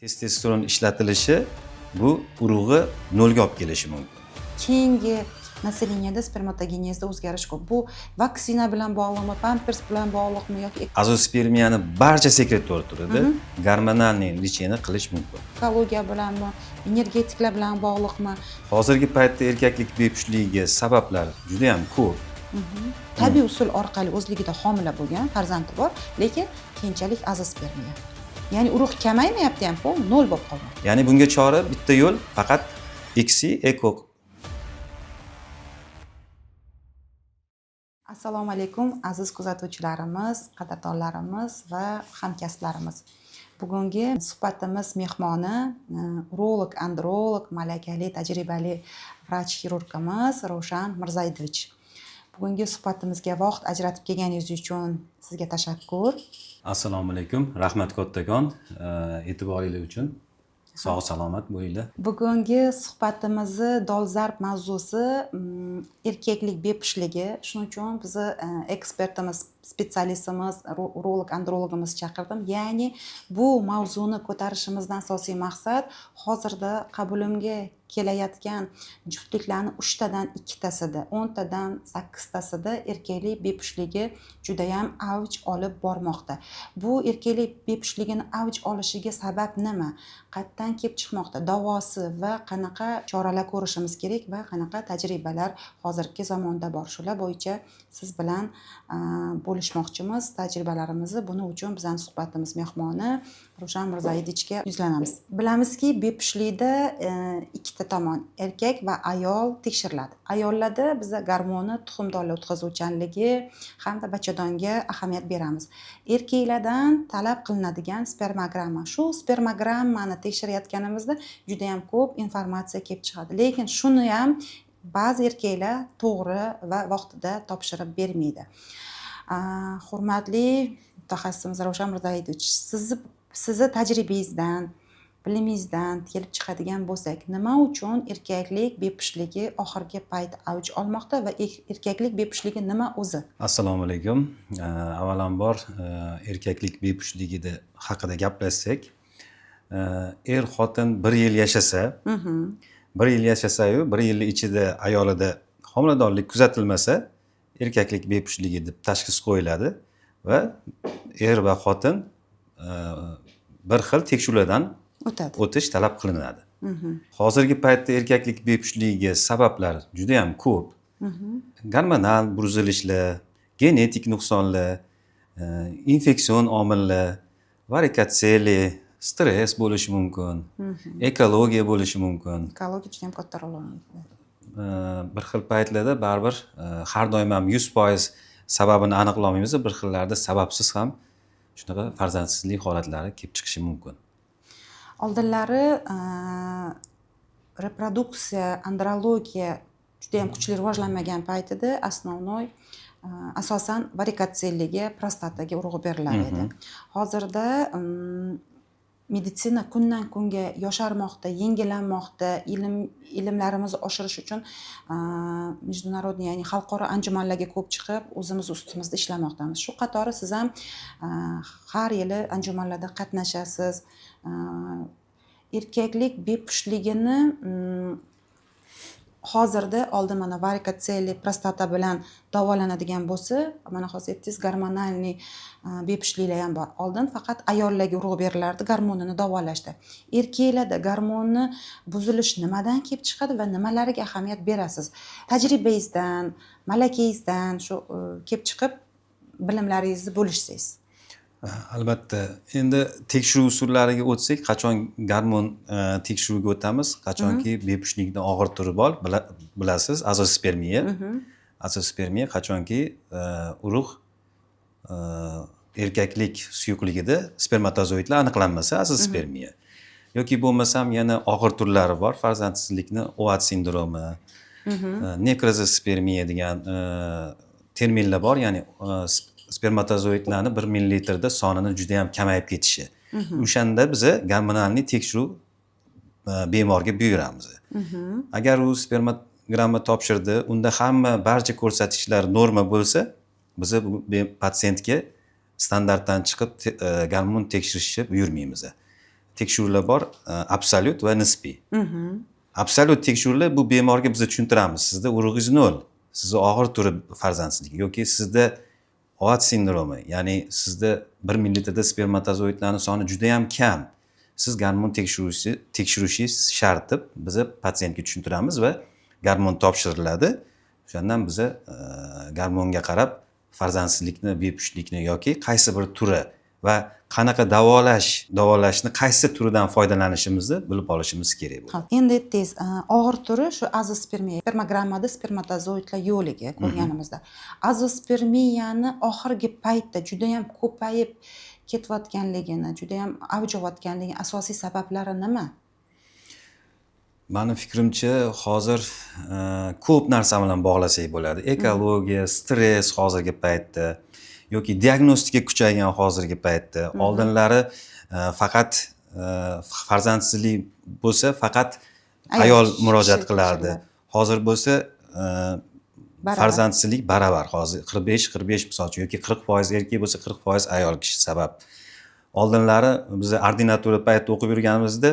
Testosteron ishlatilishi bu urug'i nolga olib kelishi mumkin. Keyingi nasliyada spermatogenezda o'zgarish ko'p. Bu vaksina bilan bog'liqmi, pampers bilan bog'liqmi yoki Azospermiyani barcha sekretor turida gormonalniy lecheniya qilish mumkin. ekologiya bilanmi, energetiklar bilan bog'liqmi? Hozirgi paytda erkaklik bepushtligiga sabablar juda ham ko'p. Tabiiy usul orqali o'zligida homila bo'lgan, farzandi bor, lekin keyinchalik azospermiya. Ya'ni urug' kamaymayapti ham, bu nol bo'lib qolgan. Ya'ni bunga chora bitta yo'l faqat Eko. Assalomu alaykum aziz kuzatuvchilarimiz, qadrdonlarimiz va hamkasblarimiz. Bugungi suhbatimiz mehmoni urolog, androlog, malakali, tajribali vrach xirurgimiz Ravshan Mirzaidovich. Bugungi suhbatimizga vaqt ajratib kelganingiz uchun sizga tashakkur. Assalomu alaykum, rahmat kattakon e'tiboringiz uchun. Sog' salomat bo'linglar. Bugungi suhbatimizni dolzarb mavzusi erkaklik bepushligi. Shuning uchun bizni ekspertimiz, spetsialistimiz, urolog, andrologimiz chaqirdim. Ya'ni bu mavzuni ko'tarishimizdan asosiy maqsad hozirda qabulimga kelayotgan juftliklarning 3 tadan 2 tasida, 10 tadan 8 tasida erkaklik bepushligi juda ham avj olib bormoqda. Bu erkaklik bepushligini avj olishiga sabab nima? Qayerdan kelib chiqmoqda? Davosi va qanaqa choralar ko'rishimiz kerak va qanaqa tajribalar hozirgi zamonda bor? Shular bo'yicha siz bilan bo'lishmoqchimiz tajribalarimizni. Buning uchun bizning suhbatimiz mehmoni Ravshan Mirzaidovichga yuzlanamiz. Bilamizki, bepushtlikda ikkita tomon, erkak va ayol tekshiriladi. Ayollarda biza gormoni tuxumdonli o'tkazuvchanligi hamda bachadonga ahamiyat beramiz. Erkaklardan talab qilinadigan spermogramma. Shu spermogrammani tekshirayotganimizda juda ham ko'p informatsiya kelib chiqadi. Lekin shuni ham ba'zi erkaklar to'g'ri va vaqtida topshirib bermaydi. Hurmatli mutaxassisimiz Ravshan Mirzaidovich, sizni tajribangizdan, bilimingizdan kelib chiqadigan bo'lsak, nima uchun erkaklik bepushligi oxirgi payt avj olmoqda va erkaklik bepushligi nima o'zi? Assalomu alaykum. Avvalambor erkaklik bepushligi haqida gaplashsak, er xotin 1 yil yashasa, 1 yil yashasayu 1 yil ichida ayolida homiladorlik kuzatilmasa, erkaklik bepushligi deb tashxis qo'yiladi va er va xotin bir xil tekshiruvlardan o'tish talab qilinadi. Hozirgi paytda erkaklik bepushtligiga sabablar juda ham ko'p. Gormonal buzilishlar, genetik nuqsonlar, infeksion omillar, varikatsiyali, stress bo'lishi mumkin, ekologiya bo'lishi mumkin. Ekologiya juda ham katta rol o'ynaydi. Bir xil paytlarda baribir har doim ham 100% sababini aniqlamaymiz, bir xillarda sababsiz ham shunaqa farzandsizlik holatlari kelib chiqishi mumkin. Oldinlari reproduksiya, andrologiya juda ham kuchli rivojlanmagan paytida asosan varikatsiyaliga, prostataga urg'u berilar edi. Hozirda meditsina kundan kunga yosharmoqda, yengillanmoqda, ilmlarimizni oshirish uchun международный, ya'ni xalqaro anjumanlarga ko'p chiqib, o'zimiz ustimizda ishlamoqdamiz. Shu qatori siz ham har yili anjumanlarda qatnashasiz. Erkaklik bepushtligini hozirda oldin mana varikatsiyali prostata bilan davolanadigan bo'lsa, mana hozir aytdingiz gormonalniy bepushtliklar ham bor. Oldin faqat ayollarga urg'u berilardi gormonini davolashda. Erkaklarda gormonni buzilish nimadan kelib chiqadi va nimalariga ahamiyat berasiz? Tajribangizdan, malakangizdan shu kelib chiqib bilimlaringizni bo'lishsangiz. Albatta, endi tekshiruv usullariga o'tsak, qachon gormon tekshiruviga o'tamiz, qachonki bepushtlikning og'ir turi bor, bilasiz, azospermiya. Azospermiya qachonki urug' erkaklik suyuqligida spermatozoidlar aniqlanmasa, azospermiya. Yoki bo'lmasam yana og'ir turlari bor, farzandsizlikni OAT sindromi, nekrozospermiya degan terminlar bor, ya'ni spermatozoidlarni 1 millilitrda sonini juda ham kamayib ketishi. O'shanda biz gormonalniy tekshiruv bemorga buyuramiz. Agar u spermogramma topshirdi, unda barcha ko'rsatkichlar norma bo'lsa, biz bu patsientga standartdan chiqib gormon tekshirishni buyurmaymiz. tekshiruvlar bor, absolyut va nisbiy. Absolyut tekshiruvlar bu bemorga biz tushuntiramiz. Sizda urug'ingiz 0, sizda og'ir turi farzandsizlik yoki sizda OAT sindromi, ya'ni sizda 1 millilitrda spermatozoidlarning soni juda ham kam. Siz gormon tekshirishingiz shart deb biz patsientga tushuntiramiz va gormon topshiriladi. O'shandan biz gormonga qarab farzandsizlikni, bepushtlikni yoki qaysi bir turi va qanaqa davolashni qaysi turidan foydalanishimizni bilib olishimiz kerak bo'ladi. Xo'p, endi aytdingiz, og'ir turi shu azospermiya. Spermogrammada spermatozoidlar yo'ligi ko'rganimizda. Azospermiyani oxirgi paytda juda ham ko'payib ketayotganligini, juda ham avj olayotganligini asosiy sabablari nima? Mani fikrimcha, hozir ko'p narsa bilan bog'lasak bo'ladi. Ekologiya, stress hozirgi paytda yoki diagnostika kuchaygan hozirgi paytda. Oldinlari faqat farzandsizlik bo'lsa, faqat ayol murojaat qilardi. Hozir bo'lsa farzandsizlik baravar. Hozir 45 misol uchun yoki 40% erkak bo'lsa 40% ayol kishi sabab. Oldinlari biz ordinatura paytida o'qib yurganimizda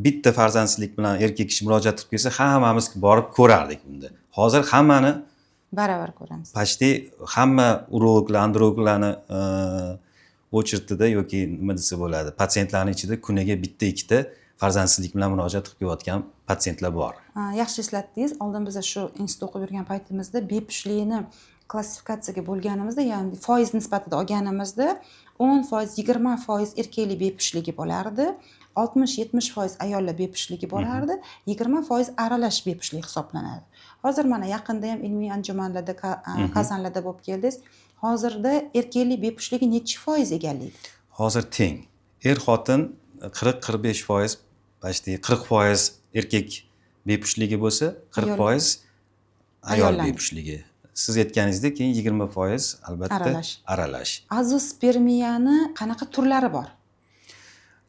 bitta farzandsizlik bilan erkak kishi murojaat qilib kelsa, hammamiz borib ko'rardik bunda. Hozir hammani baravar ko'ramiz. Почти hamma urologlar, androloglarni o'chirtida yoki nima desa bo'ladi, patsientlarning ichida kuniga bitta ikkita farzandsizlik bilan murojaat qilib kelayotgan patsientlar bor. Yaxshi eslatdingiz. Oldin biz shu institutda o'qib yurgan paytimizda bepushtlikni klassifikatsiyaga bo'lganimizda, ya'ni foiz nisbatida olganimizda 10%, 20% erkaklik bepushligi bo'lardi. 60-70% ayollar bepushligi bo'lardi, 20% aralash bepushtlik hisoblanadi. Hozir mana yaqinda ham ilmiy anjumanlarda, kazanlarda bo'lib keldingiz. Hozirda erkaklik bepushligi necha foiz egallaydi? Hozir teng. Er-xotin 40-45%, почти 40% erkak bepushligi bo'lsa, 40% ayol bepushligi. Siz aytganingizdek, keyin 20% albatta aralash. Azospermiyani qanaqa turlari bor?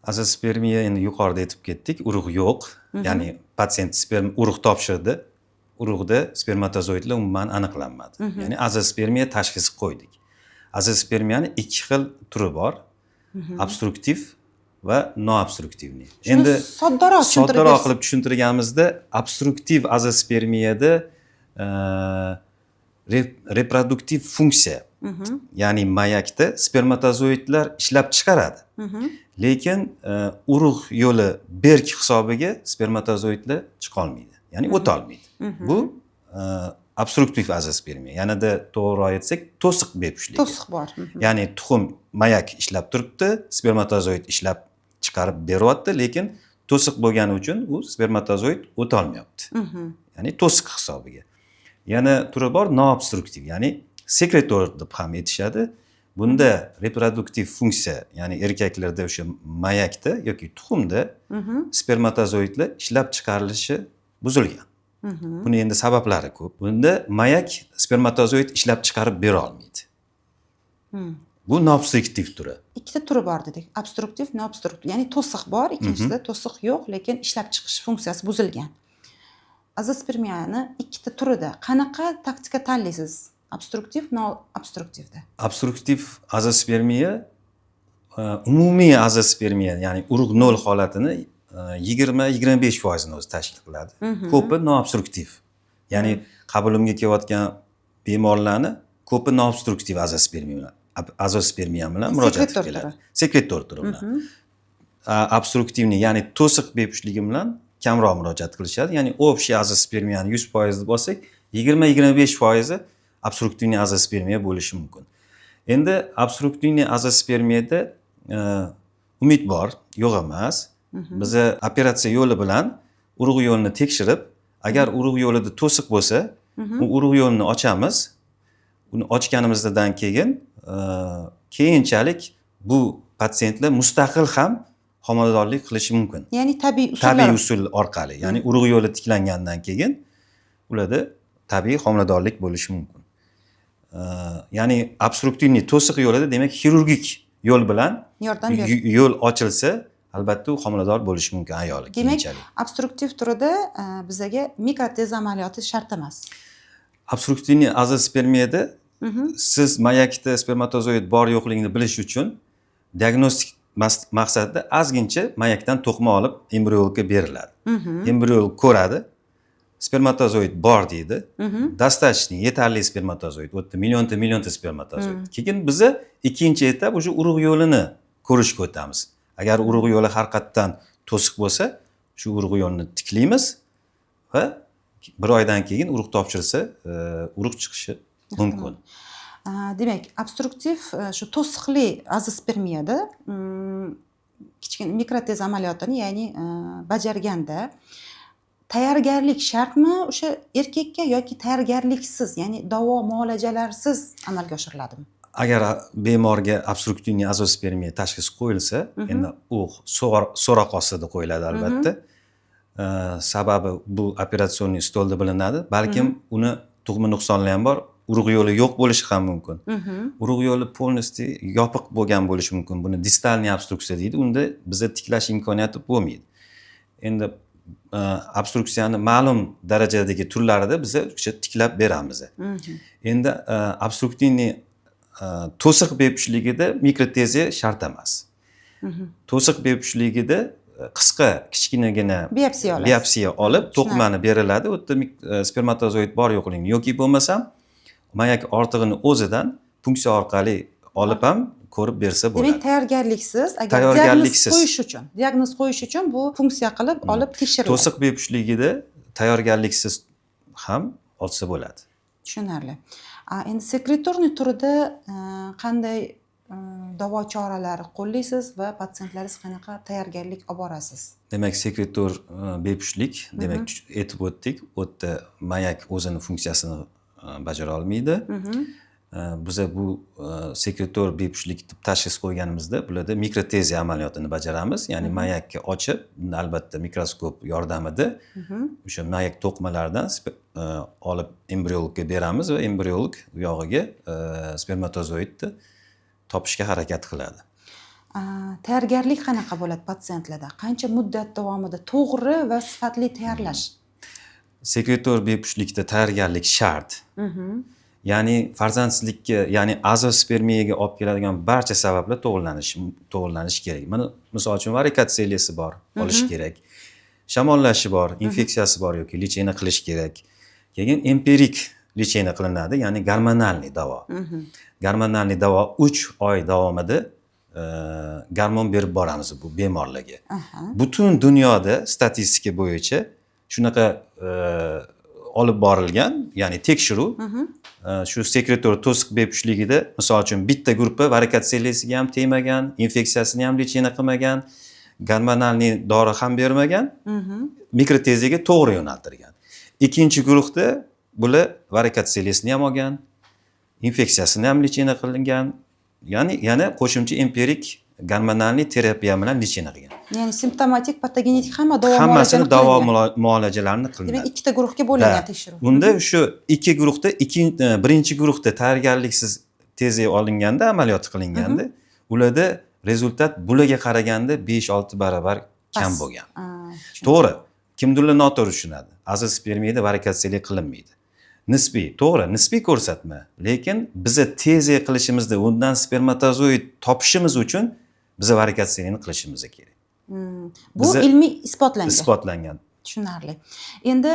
Azospermiya endi yuqorida aytib ketdik, urug' yo'q. Ya'ni patsient urug' topshirdi. Urug'da spermatozoidlar umuman aniqlanmadi. Ya'ni azospermiya tashxisi qo'ydik. Azospermiyani 2 xil turi bor. Obstruktiv va noobstruktivniy. Endi soddaroq qilib tushuntirganimizda, obstruktiv azospermiyada reproduktiv funksiya, ya'ni mayakda spermatozoidlar ishlab chiqaradi. Lekin urug' yo'li berk hisobiga spermatozoidlar chiqa olmaydi, ya'ni o'ta olmaydi. Bu obstruktiv azospermiya. Yanada to'g'riroq aytsak, to'siq bepushtlik. To'siq bor. Ya'ni tuxum mayak ishlab turibdi, spermatozoid ishlab chiqarib beryapti, lekin to'siq bo'lgani uchun u spermatozoid o'ta olmayapti. Ya'ni to'siq hisobiga. Yana turi bor noobstruktiv, ya'ni sekretor deb ham aytishadi. Bunda reproduktiv funksiya, ya'ni erkaklarda o'sha mayakda yoki tuxumda spermatozoidlar ishlab chiqarilishi buzilgan. Buni endi sabablari ko'p. Bunda mayak spermatozoid ishlab chiqarib bera olmaydi. Bu noobstruktiv turi. Ikkita turi bor dedik. Obstruktiv, noobstruktiv. Ya'ni to'siq bor, ikkinchisida to'siq yo'q, lekin ishlab chiqish funksiyasi buzilgan. Azospermiyani ikkita turida qanaqa taktika tanlaysiz? Obstruktiv, noobstruktivda. Obstruktiv azospermiya umumiy azospermiya, ya'ni urug' 0 holatini 20-25% ni o'zi tashkil qiladi. Ko'pi noobstruktiv. Ya'ni qabulimga kelayotgan bemorlarni ko'pi noobstruktiv azospermiya bilan murojaat qiladi. Sekretor turi bilan. Obstruktivni, ya'ni to'siq bepushligi bilan kamroq murojaat qilishadi. Ya'ni общий azospermiyani 100% deb olsak, 20-25% obstruktivniy azospermiya bo'lishi mumkin. Endi obstruktivniy azospermiyada umid bor, yo'q emas. Biz operatsiya yo'li bilan urug' yo'lini tekshirib, agar urug' yo'lida to'siq bo'lsa, u urug' yo'lini ochamiz. Uni ochganimizdan keyin keyinchalik bu patsientlar mustaqil ham homiladorlik qilishi mumkin. Ya'ni tabiiy usul orqali, ya'ni urug' yo'li tiklangandan keyin ularda tabiiy homiladorlik bo'lishi mumkin. Ya'ni obstruktivniy to'siq yo'lida, demak, xirurgik yo'l bilan yo'l ochilsa, albatta u homilador bo'lishi mumkin ayol keyinchalik. Demak, obstruktiv turida bizga mikrotez amaliyoti shart emas. Obstruktivniy azospermiyada siz mayakda spermatozoid bor yo'qligini bilish uchun diagnostik maqsadida ozgincha mayakdan to'qima olib embriolga beriladi. Embriol ko'radi, spermatozoid bor deydi. Достаточно yetarli spermatozoid, u yerda millionta spermatozoid. Keyin biza ikkinchi etap o'sha urug' yo'lini ko'rishga o'tamiz. Agar urug' yo'li har qatdan to'siq bo'lsa, shu urug' yo'lini tiklaymiz va bir oydan keyin urug' topshirsa, urug' chiqishi mumkin. Demak, obstruktiv shu to'siqli azospermiyada kichkina mikrotez amaliyotini, ya'ni bajarganda tayyorgarlik shartmi o'sha erkakka yoki tayyorgarliksiz, ya'ni davo muolajalarsiz amalga oshiriladi? Agar bemorga obstruktivniy azospermiya tashxisi qo'yilsa, endi u so'roq ostida qo'yiladi albatta. Sababi bu operatsion stolda bilinadi. Balkim uni tug'ma nuqsonli ham bor, urug' yo'li yo'q bo'lishi ham mumkin. Urug' yo'li polностью yopiq bo'lgan bo'lishi mumkin. Buni distalniy obstruksiya deydi. Unda biza tiklash imkoniyati bo'lmaydi. Endi obstruksiyani ma'lum darajadagi turlarida biza o'sha tiklab beramiz. Endi obstruktivniy to'siq bepushtligida mikroteziya shart emas. To'siq bepushtligida qisqa kichkinagina biopsiya olib to'qimani beriladi. U yerda spermatozoid bor yo'qligini yoki bo'lmasam mayak ortig'ini o'zidan funksiya orqali olib ham ko'rib bersa bo'ladi. Demak, tayyorgarliksiz, agar diagnoz qo'yish uchun bu funksiya qilib olib tekshiriladi. To'siq bepushtligida tayyorgarliksiz ham olsa bo'ladi. Tushunarli. Endi sekretorniy turida qanday davo choralari qo'llaysiz va patsientlaringiz qanaqa tayyorgarlik olib borasiz? Demak, sekretor bepushtlik, demak aytib o'tdik, u yerda mayak o'zini funksiyasini bajara olmaydi. Biz bu sekretor bepushtlik deb tashxis qo'yganimizda bularda mikroteziya amaliyotini bajaramiz. Ya'ni mayakni ochib, albatta mikroskop yordamida o'sha mayak to'qimalaridan olib embriolga beramiz va embriolog u yog'iga spermatozoidni topishga harakat qiladi. Tayyorgarlik qanaqa bo'ladi patsientlarda? Qancha muddat davomida to'g'ri va sifatli tayyorlash? Sekretor bepushtlikda tayyorgarlik shart. Ya'ni farzandsizlikka, ya'ni azospermiyaga olib keladigan barcha sabablar to'g'rilanishi kerak. Mana misol uchun varikatsiyasi bor, olish kerak. Shamollashi bor, infeksiyasi bor yoki lecheniya qilish kerak. Keyin empirik lecheniya qilinadi, ya'ni gormonalniy davo. Gormonalniy davo 3 oy davomida gormon berib boramiz bu bemorlarga. Butun dunyoda statistika bo'yicha shunaqa olib borilgan, ya'ni tekshiruv shu sekretor to'siq bepushtligida misol uchun bitta gruppa varikatsiyasiga ham tegmagan, infeksiyasini ham lecheniya qilmagan, gormonalniy dori ham bermagan, mikroteziyaga to'g'ri yo'naltirgan. Ikkinchi guruhda bular varikatsiyasini ham olgan, infeksiyasini ham lecheniya qilingan, ya'ni yana qo'shimcha empirik gormonalniy terapiya bilan lecheniya qilgan. Ya'ni simptomatik, patogenetik hammasini davo muolajalarini qilinadi. Demak, ikkita guruhga bo'lingan tekshiruv. Unda shu ikki guruhda birinchi guruhda tayyorgarliksiz teziya olinganda, amaliyot qilinganda, ularda rezultat bularga qaraganda 5-6 barobar kam bo'lgan. To'g'ri, kimdirlar noto'g'ri tushunadi. Azospermiyada varikatsiyalik qilinmaydi. Nisbiy, to'g'ri, nisbiy ko'rsatma. Lekin biza teziya qilishimizda, undan spermatozoid topishimiz uchun biza varikatsiyani qilishimiz kerak. Bu ilmiy isbotlangan. Isbotlangan. Tushunarli. Endi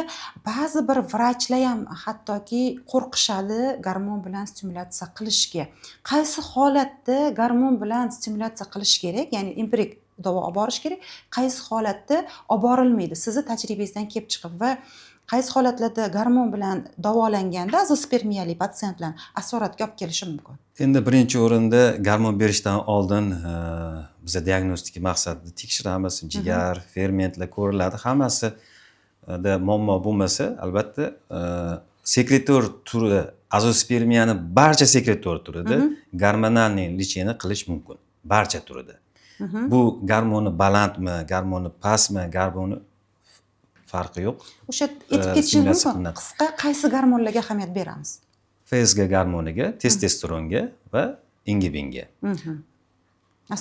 ba'zi bir vrachlar ham hattoki qo'rqishadi gormon bilan stimulyatsiya qilishga. Qaysi holatda gormon bilan stimulyatsiya qilish kerak? Ya'ni empirik davo olib borish kerak. Qaysi holatda olib borilmaydi? Sizni tajribangizdan kelib chiqib va qaysi holatlarda gormon bilan davolanganda azospermiyali patsientlar asoratga olib kelishi mumkin? Endi birinchi o'rinda gormon berishdan oldin biz diagnostika maqsadida tekshiramiz, jigar, fermentlar ko'riladi. Hammasida muammo bo'lmasa, albatta sekretor turi, azospermiyani barcha sekretor turida gormonalniy lecheniya qilish mumkin, barcha turida. Bu gormoni balandmi, gormoni pastmi, gormoni farqi yo'q. O'sha aytib ketishingiz mumkin. Qisqa qaysi gormonlarga ahamiyat beramiz? FSH gormoniga, testosteronga va ingibinga.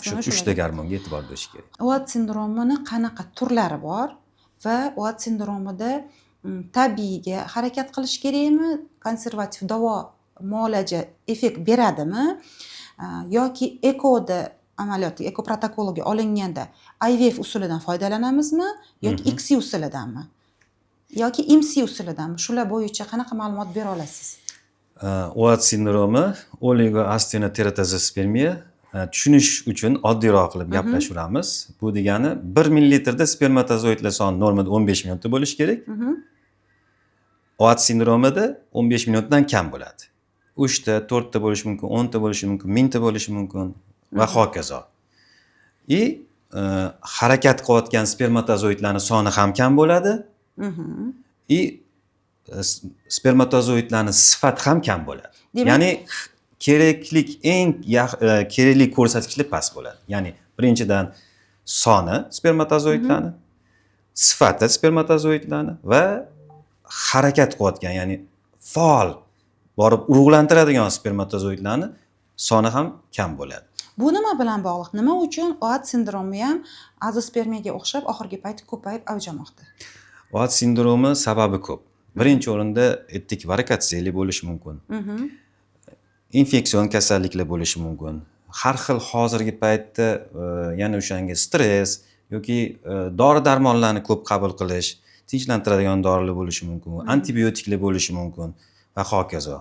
Shu 3 ta gormonga e'tibor berish kerak. OAT sindromini qanaqa turlari bor va OAT sindromida tabiiyga harakat qilish kerakmi? Konservativ davo muolaja effekt beradimi? Yoki ekoda amaliyoti ekoprotokoliga olinganda IVF usulidan foydalanamizmi yoki XC usulidanmi? Yoki IMSI usulidanmi? Shular bo'yicha qanaqa ma'lumot bera olasiz? OAT sindromi oligoastenoteratasospermiya tushunish uchun oddiyroq qilib gaplashamiz. Bu degani 1 millilitrda spermatozoidlar soni normada 15 minutda bo'lishi kerak. OAT sindromida 15 minutdan kam bo'ladi. 3 ta, 4 ta bo'lishi mumkin, 10 ta bo'lishi mumkin, 1000 ta bo'lishi mumkin va hokazo. Harakat qilayotgan spermatozoidlarning soni ham kam bo'ladi. Spermatozoidlarning sifati ham kam bo'ladi. Ya'ni kerakli ko'rsatkichlar past bo'ladi. Ya'ni birinchidan soni spermatozoidlarni, sifati spermatozoidlarni va harakat qilayotgan, ya'ni faol borib urug'lantiradigan spermatozoidlarni soni ham kam bo'ladi. Bu nima bilan bog'liq? Nima uchun OAT sindromi ham azospermiyaga o'xshab oxirgi payt ko'payib avj olmoqda? OAT sindromi sababi ko'p. Birinchi o'rinda ettik varikatsiyali bo'lishi mumkin. Infeksion kasalliklar bo'lishi mumkin. Har xil hozirgi paytda yana o'shanga stress yoki dori-darmonlarni ko'p qabul qilish, tinchlantiradigan dorilar bo'lishi mumkin, antibiotiklar bo'lishi mumkin va hokazo.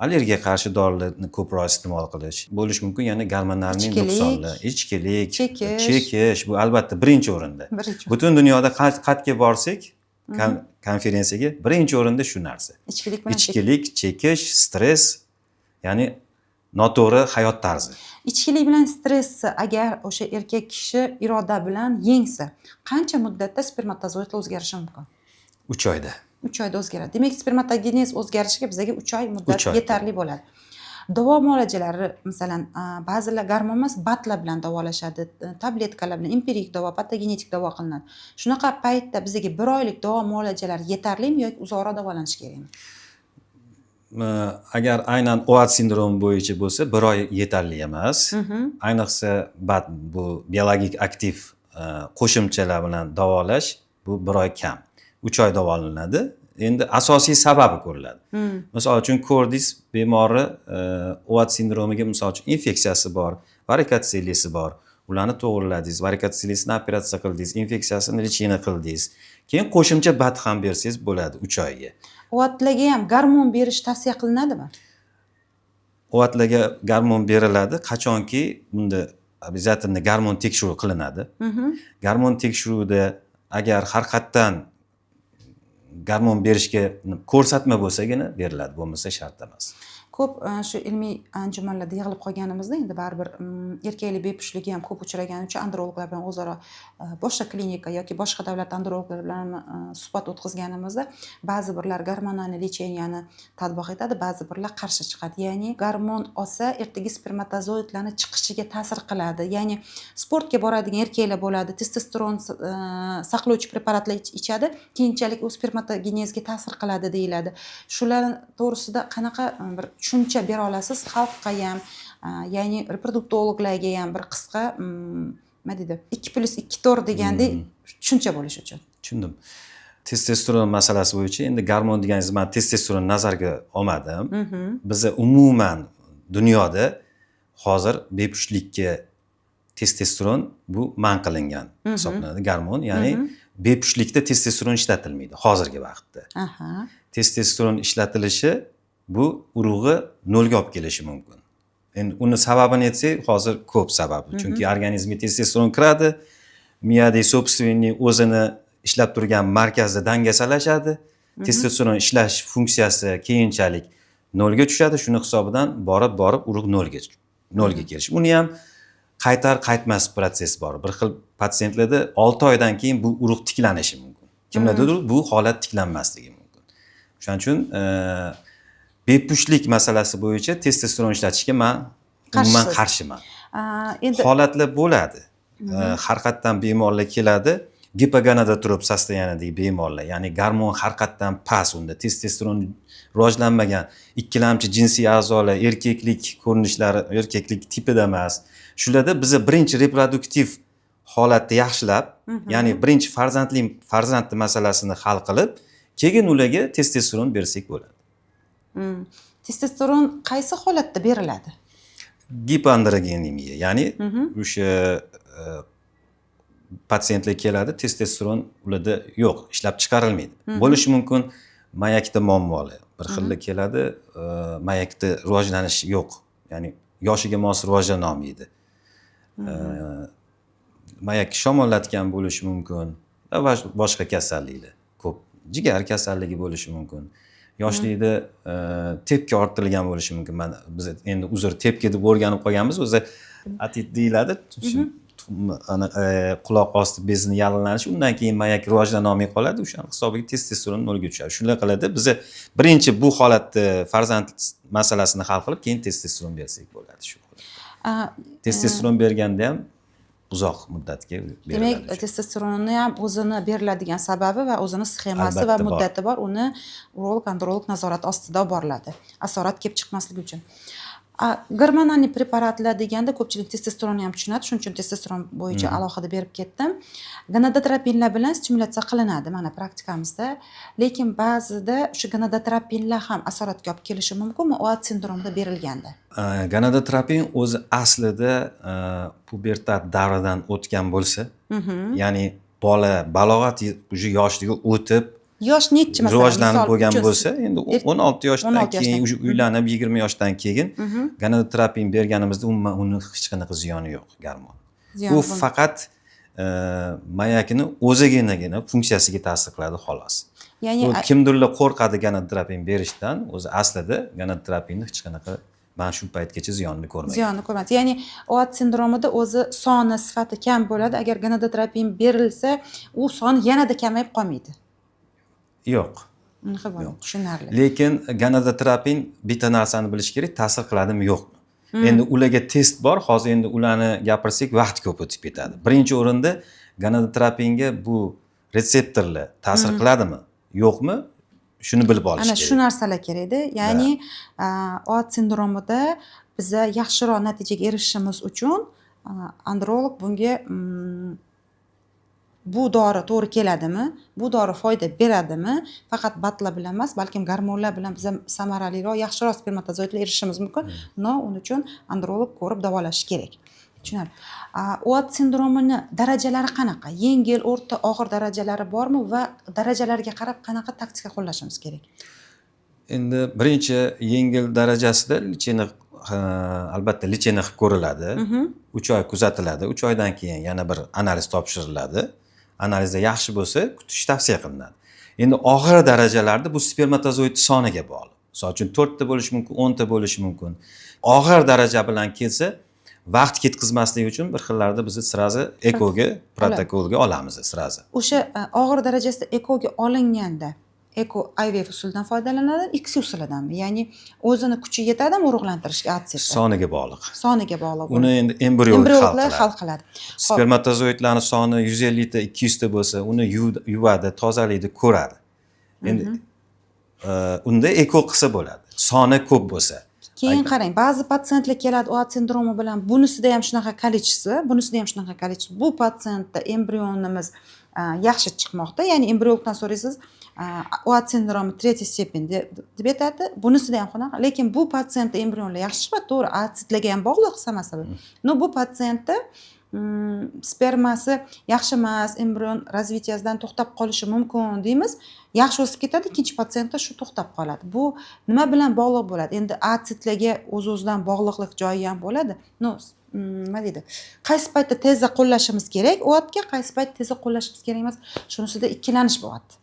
Allergiyaga qarshi dorilarni ko'proq iste'mol qilish bo'lishi mumkin, ya'ni gormonlarning nuqsonlari, ichkilik, chekish bu albatta birinchi o'rinda. Butun dunyoda qayerga borsak, konferensiyaga birinchi o'rinda shu narsa. Ichkilik, chekish, stress, ya'ni noto'g'ri hayot tarzi. Ichkilik bilan stressni agar o'sha erkak kishi iroda bilan yengsa, qancha muddatda spermatozoidlar o'zgarishi mumkin? 3 oyda. 3 oyda o'zgaradi. Demak, spermatogenez o'zgarishiga bizga 3 oy muddat yetarli bo'ladi. Davo muolajalari, masalan, ba'zilar gormon emas, batlar bilan davolashadi, tabletkalar bilan empirik davo, patogenetik davo qilinadi. Shunaqa paytda bizga 1 oylik davo muolajalari yetarlimi yoki uzoqroq davolanish kerakmi? Agar aynan OAT sindromi bo'yicha bo'lsa, 1 oy yetarli emas. Ayniqsa BAT bu biologik aktiv qo'shimchalar bilan davolash bu 1 oy kam. 3 oy davolanadi. Endi asosiy sababi ko'riladi. Misol uchun ko'rdingiz, bemori OAT sindromiga misol uchun infeksiyasi bor, varikatsiyalisi bor. Ularni to'g'riladingiz, varikatsiyalisini operatsiya qildingiz, infeksiyasini lechina qildingiz. Keyin qo'shimcha BAT ham bersangiz bo'ladi 3 oyga. OATlarga ham gormon berish tavsiya qilinadimi? OATlarga gormon beriladi, qachonki bunda обязательно gormon tekshiruvi qilinadi. Gormon tekshiruvida agar har qatdan gormon berishga ko'rsatma bo'lsagina beriladi, bo'lmasa shart emas. Ko'p shu ilmiy anjumanlarda yig'ilib qolganimizda endi baribir erkaklik bepushligi ham ko'p uchragani uchun androloglar bilan o'zaro boshqa klinika yoki boshqa davlat androloglar bilan suhbat o'tkazganimizda ba'zi birlar gormonal lecheniyani tatbiq etadi, ba'zi birlar qarshi chiqadi. Ya'ni gormon olsa ertaga spermatozoidlarning chiqishiga ta'sir qiladi. Ya'ni sportga boradigan erkaklar bo'ladi, testosteron saqlovchi preparatlar ichadi, keyinchalik u spermatogenezga ta'sir qiladi deyiladi. Shular to'g'risida qanaqa bir tushuncha bera olasiz xalqqa ham, ya'ni reproduktologlarga ham bir qisqa nima deydi 2+2 degandek tushuncha bo'lish uchun. Tushundim. Testosteron masalasi bo'yicha endi gormon deganingiz, men testosteron nazarga olmadim. Biz umuman dunyoda hozir bepushtlikka testosteron bu man qilingan hisoblanadi, gormon, ya'ni bepushtlikda testosteron ishlatilmaydi hozirgi vaqtda. Testosteron ishlatilishi bu urug'i nolga olib kelishi mumkin. Endi uni sababini aytsak, hozir ko'p sababi. Chunki organizmga testosteron kiradi, miyada собственный o'zini ishlab turgan markazda dangasalashadi. Testosteron ishlash funksiyasi keyinchalik nolga tushadi. Shuni hisobidan borib urug' nolga kelish. Uni ham qaytar-qaytmas protsess bor. Bir xil patsientlarda 6 oydan keyin bu urug' tiklanishi mumkin. Kimlardadir bu holat tiklanmasligi mumkin. Shuning uchun bepushtlik masalasi bo'yicha testosteron ishlatishga men umuman qarshiman. Endi holatlar bo'ladi. Har qatdan bemorlar keladi, gipogonada turib sostoyanidagi bemorlar, ya'ni gormon har qatdan past, unda testosteron rivojlanmagan, ikkilamchi jinsiy a'zolar, erkaklik ko'rinishlari erkaklik tipida emas. Shularda biz birinchi reproduktiv holatni yaxshilab, ya'ni birinchi farzandli masalasini hal qilib, keyin ularga testosteron bersak bo'ladi. Testosteron qaysi holatda beriladi? gipoandrogenemiya, ya'ni o'sha patsientlar keladi, testosteron ularda yo'q, ishlab chiqarilmaydi. Bo'lishi mumkin mayakda muammoli. Bir xilda keladi, mayakda rivojlanish yo'q. Ya'ni yoshiga mos rivojlana olmaydi. Mayak shamollatgan bo'lishi mumkin va boshqa kasalliklar ko'p. Jigar kasalligi bo'lishi mumkin. Yoshlikda tepki orttirilgan bo'lishi mumkin. Biz endi uzr tepki deb o'rganib qolganmiz, o'zi atit deyiladi. Quloq osti bezini yallig'lanishi, undan keyin mayak rivojlana olmay qoladi, o'sha hisobiga testosteron nolga tushadi. Shunday qiladi. Biz birinchi bu holatda farzand masalasini hal qilib, keyin testosteron bersak bo'ladi shu. Testosteron berganda ham uzoq muddatga beriladi. Demak, testosteronni ham o'zini beriladigan sababi va o'zini sxemasi va muddati bor. Uni urolog, androlog nazorati ostida boriladi. Asorat kelib chiqmasligi uchun. Gormonal preparatlar deganda ko'pchilik testosteronni ham tushunadi, shuning uchun testosteron bo'yicha alohida berib ketdim. Gonadotropinlar bilan stimulyatsiya qilinadi mana praktikamizda, lekin ba'zida o'sha gonadotropinlar ham asoratga olib kelishi mumkinmi OAT sindromida berilganda? Gonadotropin o'zi aslida pubertat davridan o'tgan bo'lsa, ya'ni bola balog'at yoshligiga o'tib yosh nechi masalan rivojlanib bo'lgan bo'lsa, endi 16 yoshdan keyin uylanib 20 yoshdan keyin gonadotropin berganimizda umuman uni hech qanaqa ziyoni yo'q gormon. U faqat mayakni o'ziginagina funksiyasiga ta'sir qiladi xolos. Ya'ni kimdirlar qo'rqadi gonadotropin berishdan, o'zi aslida gonadotropinni hech qanaqa men shu paytgacha ziyonini ko'rmagan. Ziyonni ko'rmadi. Ya'ni OAT sindromida o'zi soni, sifati kam bo'ladi. Agar gonadotropin berilsa, u son yanada kamayib qolmaydi. Yo'q. Tushunarli. Lekin gonadotropin bitta narsani bilish kerak, ta'sir qiladimi yo'qmi? Endi ularga test bor, hozir endi ularni gapirsak vaqt ko'p o'tib ketadi. Birinchi o'rinda gonadotropinga bu retseptorlar ta'sir qiladimi, yo'qmi? Shuni bilib olish kerak. Ana shu narsalar kerakda. Ya'ni OAT sindromida biza yaxshiroq natijaga erishishimiz uchun androlog bunga bu dori to'g'ri keladimi, bu dori foyda beradimi, faqat batla bilan emas, balkim gormonlar bilan biz samaraliroq, yaxshiroq spermatozoidlar erishishimiz mumkin. Uning uchun androlog ko'rib davolash kerak. Tushunarli. OAT sindromini darajalari qanaqa? Yengil, o'rta, og'ir darajalari bormi va darajalarga qarab qanaqa taktika qo'llashimiz kerak? Endi birinchi yengil darajasida licheni albatta licheni qilib ko'riladi. 3 oy kuzatiladi. 3 oydan keyin yana bir analiz topshiriladi. Analizda yaxshi bo'lsa, kutish tavsiya qilinadi. Endi og'ir darajalarda bu spermatozoid soniga bog'liq. Misol uchun 4 ta bo'lishi mumkin, 10 ta bo'lishi mumkin. Og'ir daraja bilan kelsa, vaqt ketkazmaslik uchun bir xillarda biz sirazi ekoga, protokolga olamiz sirazi. O'sha og'ir darajasida ekoga olinganda eko IVF usulidan foydalanadi, X usulidanmi? Ya'ni o'zini kuchi yetadimi urug'lantirishga atseti? Soniga bog'liq. Soniga bog'liq. Uni endi embriollar hal qiladi. Spermatozoidlarning soni 150 ta, 200 ta bo'lsa, uni yuvadi, tozalaydi, ko'radi. Endi unda eko qilsa bo'ladi. Soni ko'p bo'lsa. Keyin qarang, ba'zi patsientlar keladi OAT sindromi bilan, bunisida ham shunaqa kolичество, bunisida ham shunaqa kolичество. Bu patsientda embrionimiz yaxshi chiqmoqda, ya'ni embriologdan so'raysiz, OAT sindromi 3-stepen deb aytadi. Bunisida ham shunaqa, lekin bu patsientda embrionlar yaxshi chiqadi, to'g'ri, atsitlarga ham bog'liq samasaba. Bu patsientda spermasi yaxshi emas, embrion razvitiyasidan to'xtab qolishi mumkin deymiz. Yaxshi o'sib ketadi, ikkinchi patsientda shu to'xtab qoladi. Bu nima bilan bog'liq bo'ladi? Endi atsitlarga o'z-o'zidan bog'liqlik joyi ham bo'ladi. Nima deydi? Qaysi paytda tezda qo'llashimiz kerak OATga, qaysi paytda tezda qo'llashimiz kerak emas? Shunisida ikkilanish bo'lyapti.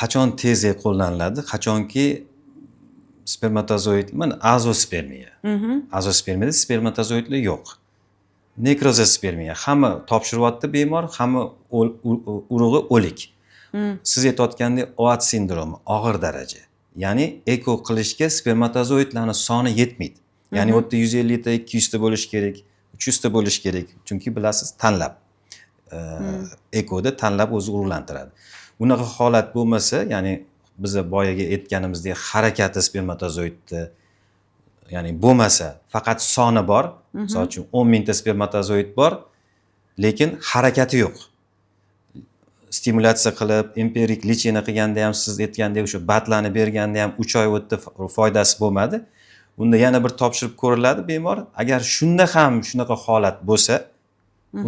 Qachon tezda qo'llaniladi? Qachonki spermatozoid, mana azospermiya. Azospermiyada spermatozoidlar yo'q. Nekrozospermiya. Hamma topshiryapti bemor, hamma urug'i o'lik. Siz aytayotgandek OAT sindromi og'ir daraja. Ya'ni eko qilishga spermatozoidlarning soni yetmaydi. Ya'ni u yerda 150 ta, 200 ta bo'lish kerak, 300 ta bo'lish kerak. Chunki bilasiz, tanlab. Ekoda tanlab o'zi urug'lantiradi. Unaqa holat bo'lmasa, ya'ni biz boyaga aytganimizdek harakati spermatozoidda ya'ni bo'lmasa, faqat soni bor. Misol uchun 10 mingta spermatozoid bor, lekin harakati yo'q. Stimulyatsiya qilib, empirik licheni qilganda ham siz aytgandek o'sha batlani berganda ham 3 oy o'tdi, foydasi bo'lmadi. Unda yana bir topshirib ko'riladi bemor. Agar shunda ham shunaqa holat bo'lsa,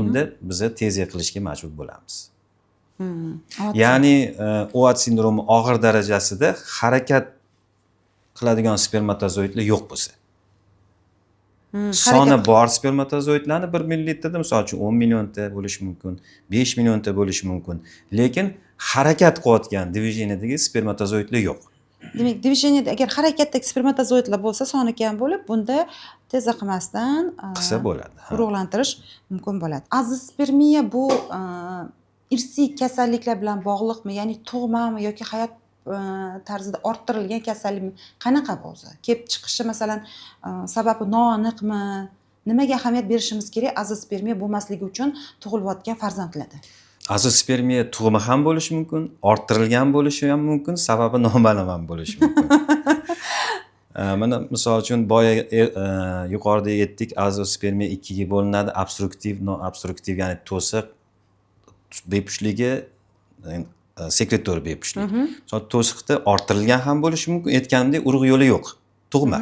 unda biza tez qilishga majbur bo'lamiz. Ya'ni OAT sindromi og'ir darajasida harakat qiladigan spermatozoidlar yo'q bo'lsa. Soni bor spermatozoidlarni 1 millilitrda misol uchun 10 millionta bo'lishi mumkin, 5 millionta bo'lishi mumkin, lekin harakat qilayotgan движениедagi spermatozoidlar yo'q. Demak, движениеda agar harakatdagi spermatozoidlar bo'lsa, soni kam bo'lib, bunda tez qilmasdan Qilsa bo'ladi. urug'lantirish mumkin bo'ladi. Azospermiya bu irsiy kasalliklar bilan bog'liqmi, ya'ni tug'mami yoki hayot tarzida orttirilgan kasallikmi? Qanaqa o'zi? Kelib chiqishi masalan sababi noaniqmi? Nimaga ahamiyat berishimiz kerak azospermiya bo'lmasligi uchun tug'ilayotgan farzandlarda? Azospermiya tug'imi ham bo'lishi mumkin, orttirilgan bo'lishi ham mumkin, sababi noma'lum ham bo'lishi mumkin. Mana misol uchun boya yuqorida aytdik, azospermiya ikkiga bo'linadi: obstruktiv, noobstruktiv, ya'ni to'siq bepushligi, sekretor bepushligi. Misol to'siqda orttirilgan ham bo'lishi mumkin, aytganimdek urug' yo'li yo'q, tug'ma.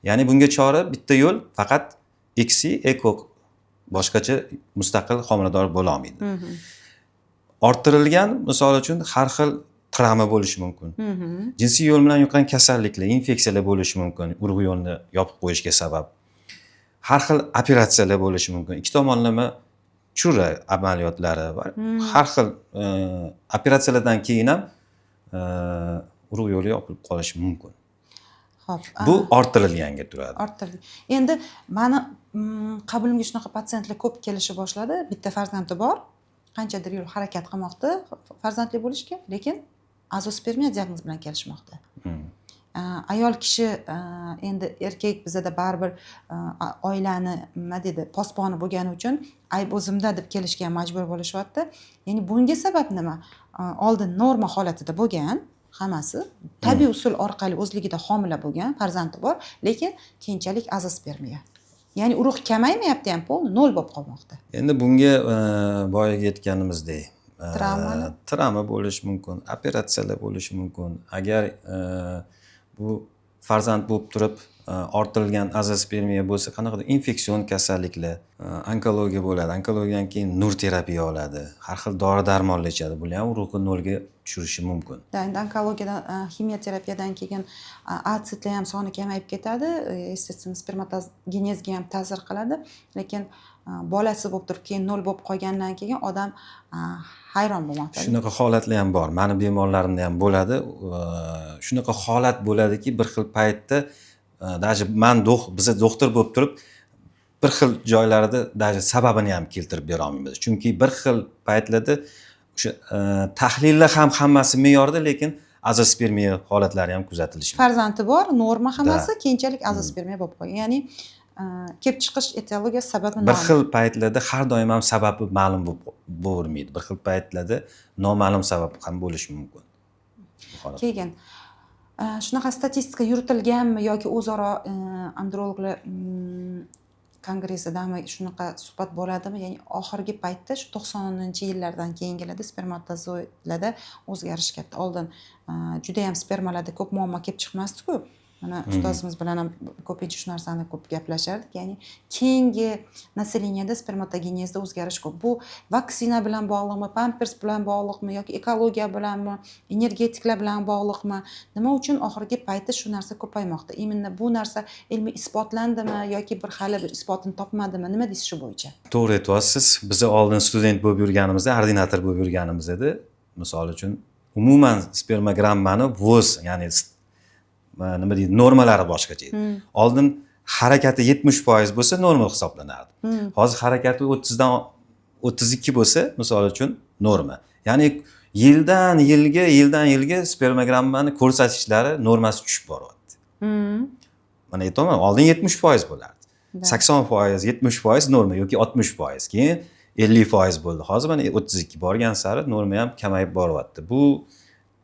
Ya'ni bunga chora bitta yo'l, faqat eksi eko, boshqacha mustaqil homilador bo'la olmaydi. Orttirilgan misol uchun har xil travma bo'lishi mumkin. Jinsiy yo'l bilan yuqqan kasalliklar, infeksiyalar bo'lishi mumkin, urug' yo'lini yopib qo'yishga sabab. Har xil operatsiyalar bo'lishi mumkin. Ikki tomonlama chura amaliyotlari va har xil operatsiyalardan keyin ham urug' yo'li yopilib qolishi mumkin. Xo'p. Bu orttirilganga turadi. Orttirilgan. Endi meni qabulimga shunaqa patsientlar ko'p kelishni boshladi. Bitta farzandi bor. Qanchadir yil harakat qilmoqda farzandli bo'lishga, lekin azospermiya diagnoz bilan kelishmoqda. Ayol kishi endi erkak bizada baribir oilani nima deydi, posboni bo'lgani uchun ayb o'zimda deb kelishga majbur bo'lishyapti. Ya'ni bunga sabab nima? Oldin norma holatida bo'lgan, hammasi tabiiy usul orqali o'zligida homila bo'lgan, farzandi bor, lekin keyinchalik azospermiya. Ya'ni urug' kamaymayapti ham, polni nol bo'lib qolmoqda. Endi bunga boyaga aytganimizdek, Travmani? travma bo'lishi mumkin, operatsiyalar bo'lishi mumkin. Agar bu farzand bo'lib turib orttirilgan azospermiya bo'lsa, qanaqadir infeksion kasalliklar, onkologiya bo'ladi. Onkologiyadan keyin nur terapiya oladi. Har xil dori-darmonlar ichadi. Bular ham urug'ni nolga tushirishi mumkin. Endi onkologiyadan, ximiyoterapiyadan keyin atsitlar ham soni kamayib ketadi, естественно spermatogenezga ham ta'sir qiladi, lekin bolasi bo'lib turib keyin nol bo'lib qolgandan keyin odam hayron bo'lmoqda. Shunaqa holatlar ham bor. Meni bemorlarimda ham bo'ladi. Shunaqa holat bo'ladiki, bir xil paytda даже biza doktor bo'lib turib bir xil joylarida даже sababini ham keltirib bera olmaymiz. Chunki bir xil paytlarda o'sha tahlillar ham hammasi me'yorda, lekin azospermiya holatlari ham kuzatilishi mumkin. Farzandi bor, norma hammasi, keyinchalik azospermiya bo'lib qolgan. Ya'ni kelib chiqish etiologiyasi sababi bir xil paytlarda har doim ham sababi ma'lum bo'lavermaydi. Bir xil paytlarda noma'lum sabab ham bo'lishi mumkin. Keyin shunaqa statistika yuritilganmi yoki o'zaro androloglar kongressidami shunaqa suhbat bo'ladimi? Ya'ni oxirgi paytda shu 90-yillardan keyingilarda spermatozoidlarda o'zgarish katta. Oldin juda ham spermalarda ko'p muammo kelib chiqmasdi-ku. Mana ustozimiz bilan ham ko'pincha shu narsani ko'p gaplashardik. Ya'ni keyingi naselyeniyada spermatogenezda o'zgarish ko'p. Bu vaksina bilan bog'liqmi, pampers bilan bog'liqmi yoki ekologiya bilanmi, energetiklar bilan bog'liqmi? Nima uchun oxirgi paytda shu narsa ko'paymoqda? Imенно bu narsa ilmiy isbotlandimi yoki bir hali bir isbotini topmadimi? Nima deysiz shu bo'yicha? To'g'ri aytyapsiz. Biz oldin student bo'lib yurganimizda, ordinator bo'lib yurganimizda, misol uchun umuman spermogrammani voz, ya'ni nima deydi, normalari boshqacha edi. Oldin harakati 70% bo'lsa norma hisoblanardi. Hozir harakati 30 dan 32 bo'lsa, misol uchun norma. Ya'ni yildan yilga spermogrammani ko'rsatishlari normasi tushib boryapti. Mana aytaman, oldin 70% bo'lardi. 80%, 70% norma yoki 60%, keyin 50% bo'ldi. Hozir mana 32 borgan sari norma ham kamayib boryapti. Bu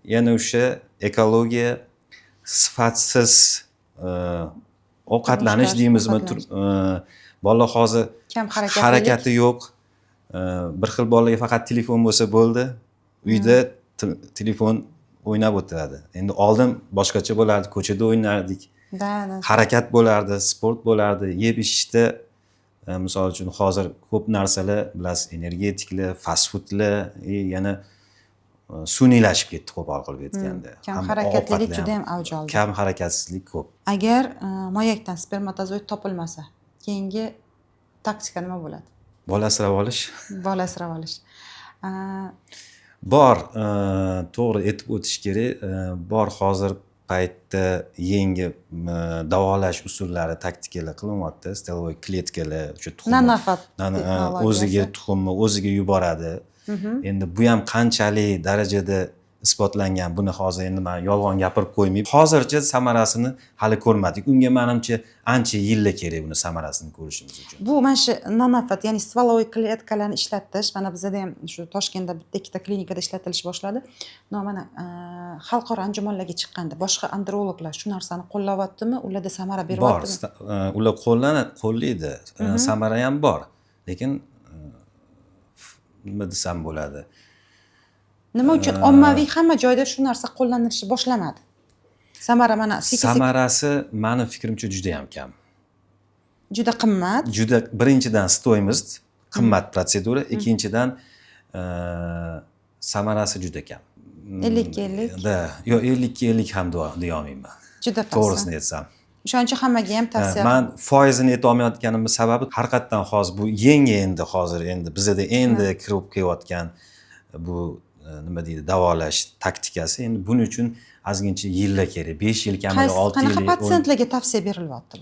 yana o'sha ekologiya, sifatsiz ovqatlanish deymizmi, bolalar hozir harakati yo'q. Bir xil bolaga faqat telefon bo'lsa bo'ldi, uyda telefon o'ynab o'tiradi. Endi oldin boshqacha bo'lardi, ko'chada o'ynardik. Da. Harakat bo'lardi, sport bo'lardi, yeb ichishda misol uchun hozir ko'p narsalar bilasiz, energetiklar, fast foodlar, yana suniylashib ketdi qo'pol qilib aytganda. Kam Hamma harakatlilik ovqatlar juda ham ham avj oldi. Kam harakatsizlik ko'p. Agar moyakdan spermatozoid topilmasa, keyingi taktika nima bo'ladi? Bola asrab olish Bola asrab olish. bor, to'g'ri aytib o'tish kerak. Bor, hozir paytda yangi davolash usullari, taktikalar qilinyapti. Steloid kletkalar, o'sha Nanofat o'ziga tuxumni o'ziga yuboradi. Endi bu ham qanchalik darajada isbotlangan, buni hozir endi men yolg'on gapirib qo'ymayman. Hozircha samarasini hali ko'rmadik. Unga menimcha ancha yillar kerak buni samarasini ko'rishimiz uchun. Bu mana shu nanofat, ya'ni стволовой kletkalarni ishlatish, mana bizda ham shu Toshkentda bitta ikkita klinikada ishlatilish boshladi. Mana xalqaro anjumanlarga chiqqanda boshqa androloglar shu narsani qo'llayaptimi, ularda samara beryaptimi? Bor, ular qo'llaydi, samara ham bor. Lekin nima desam bo'ladi? Nima uchun ommaviy hamma joyda shu narsa qo'llanilishi boshlamadi? Samara mana samarasi meni fikrimcha juda ham kam. Juda qimmat. Juda, birinchidan stoyimiz qimmat protsedura, ikkinchidan samarasi juda kam. 50-50. Da, yo 50-50 ham deya olmayman. Juda past. To'g'risini aytsam. O'shaning uchun hammaga ham tavsiya. Men foizini ayta olmayotganimning sababi haqiqatan hozir bu yangi endi bizda endi kirib kelayotgan bu nima deydi, davolash taktikasi. Endi buning uchun ozgincha yillar kerak. 5 yil kamida 6 yil. Qanaqa patsientlarga tavsiya berilyapti?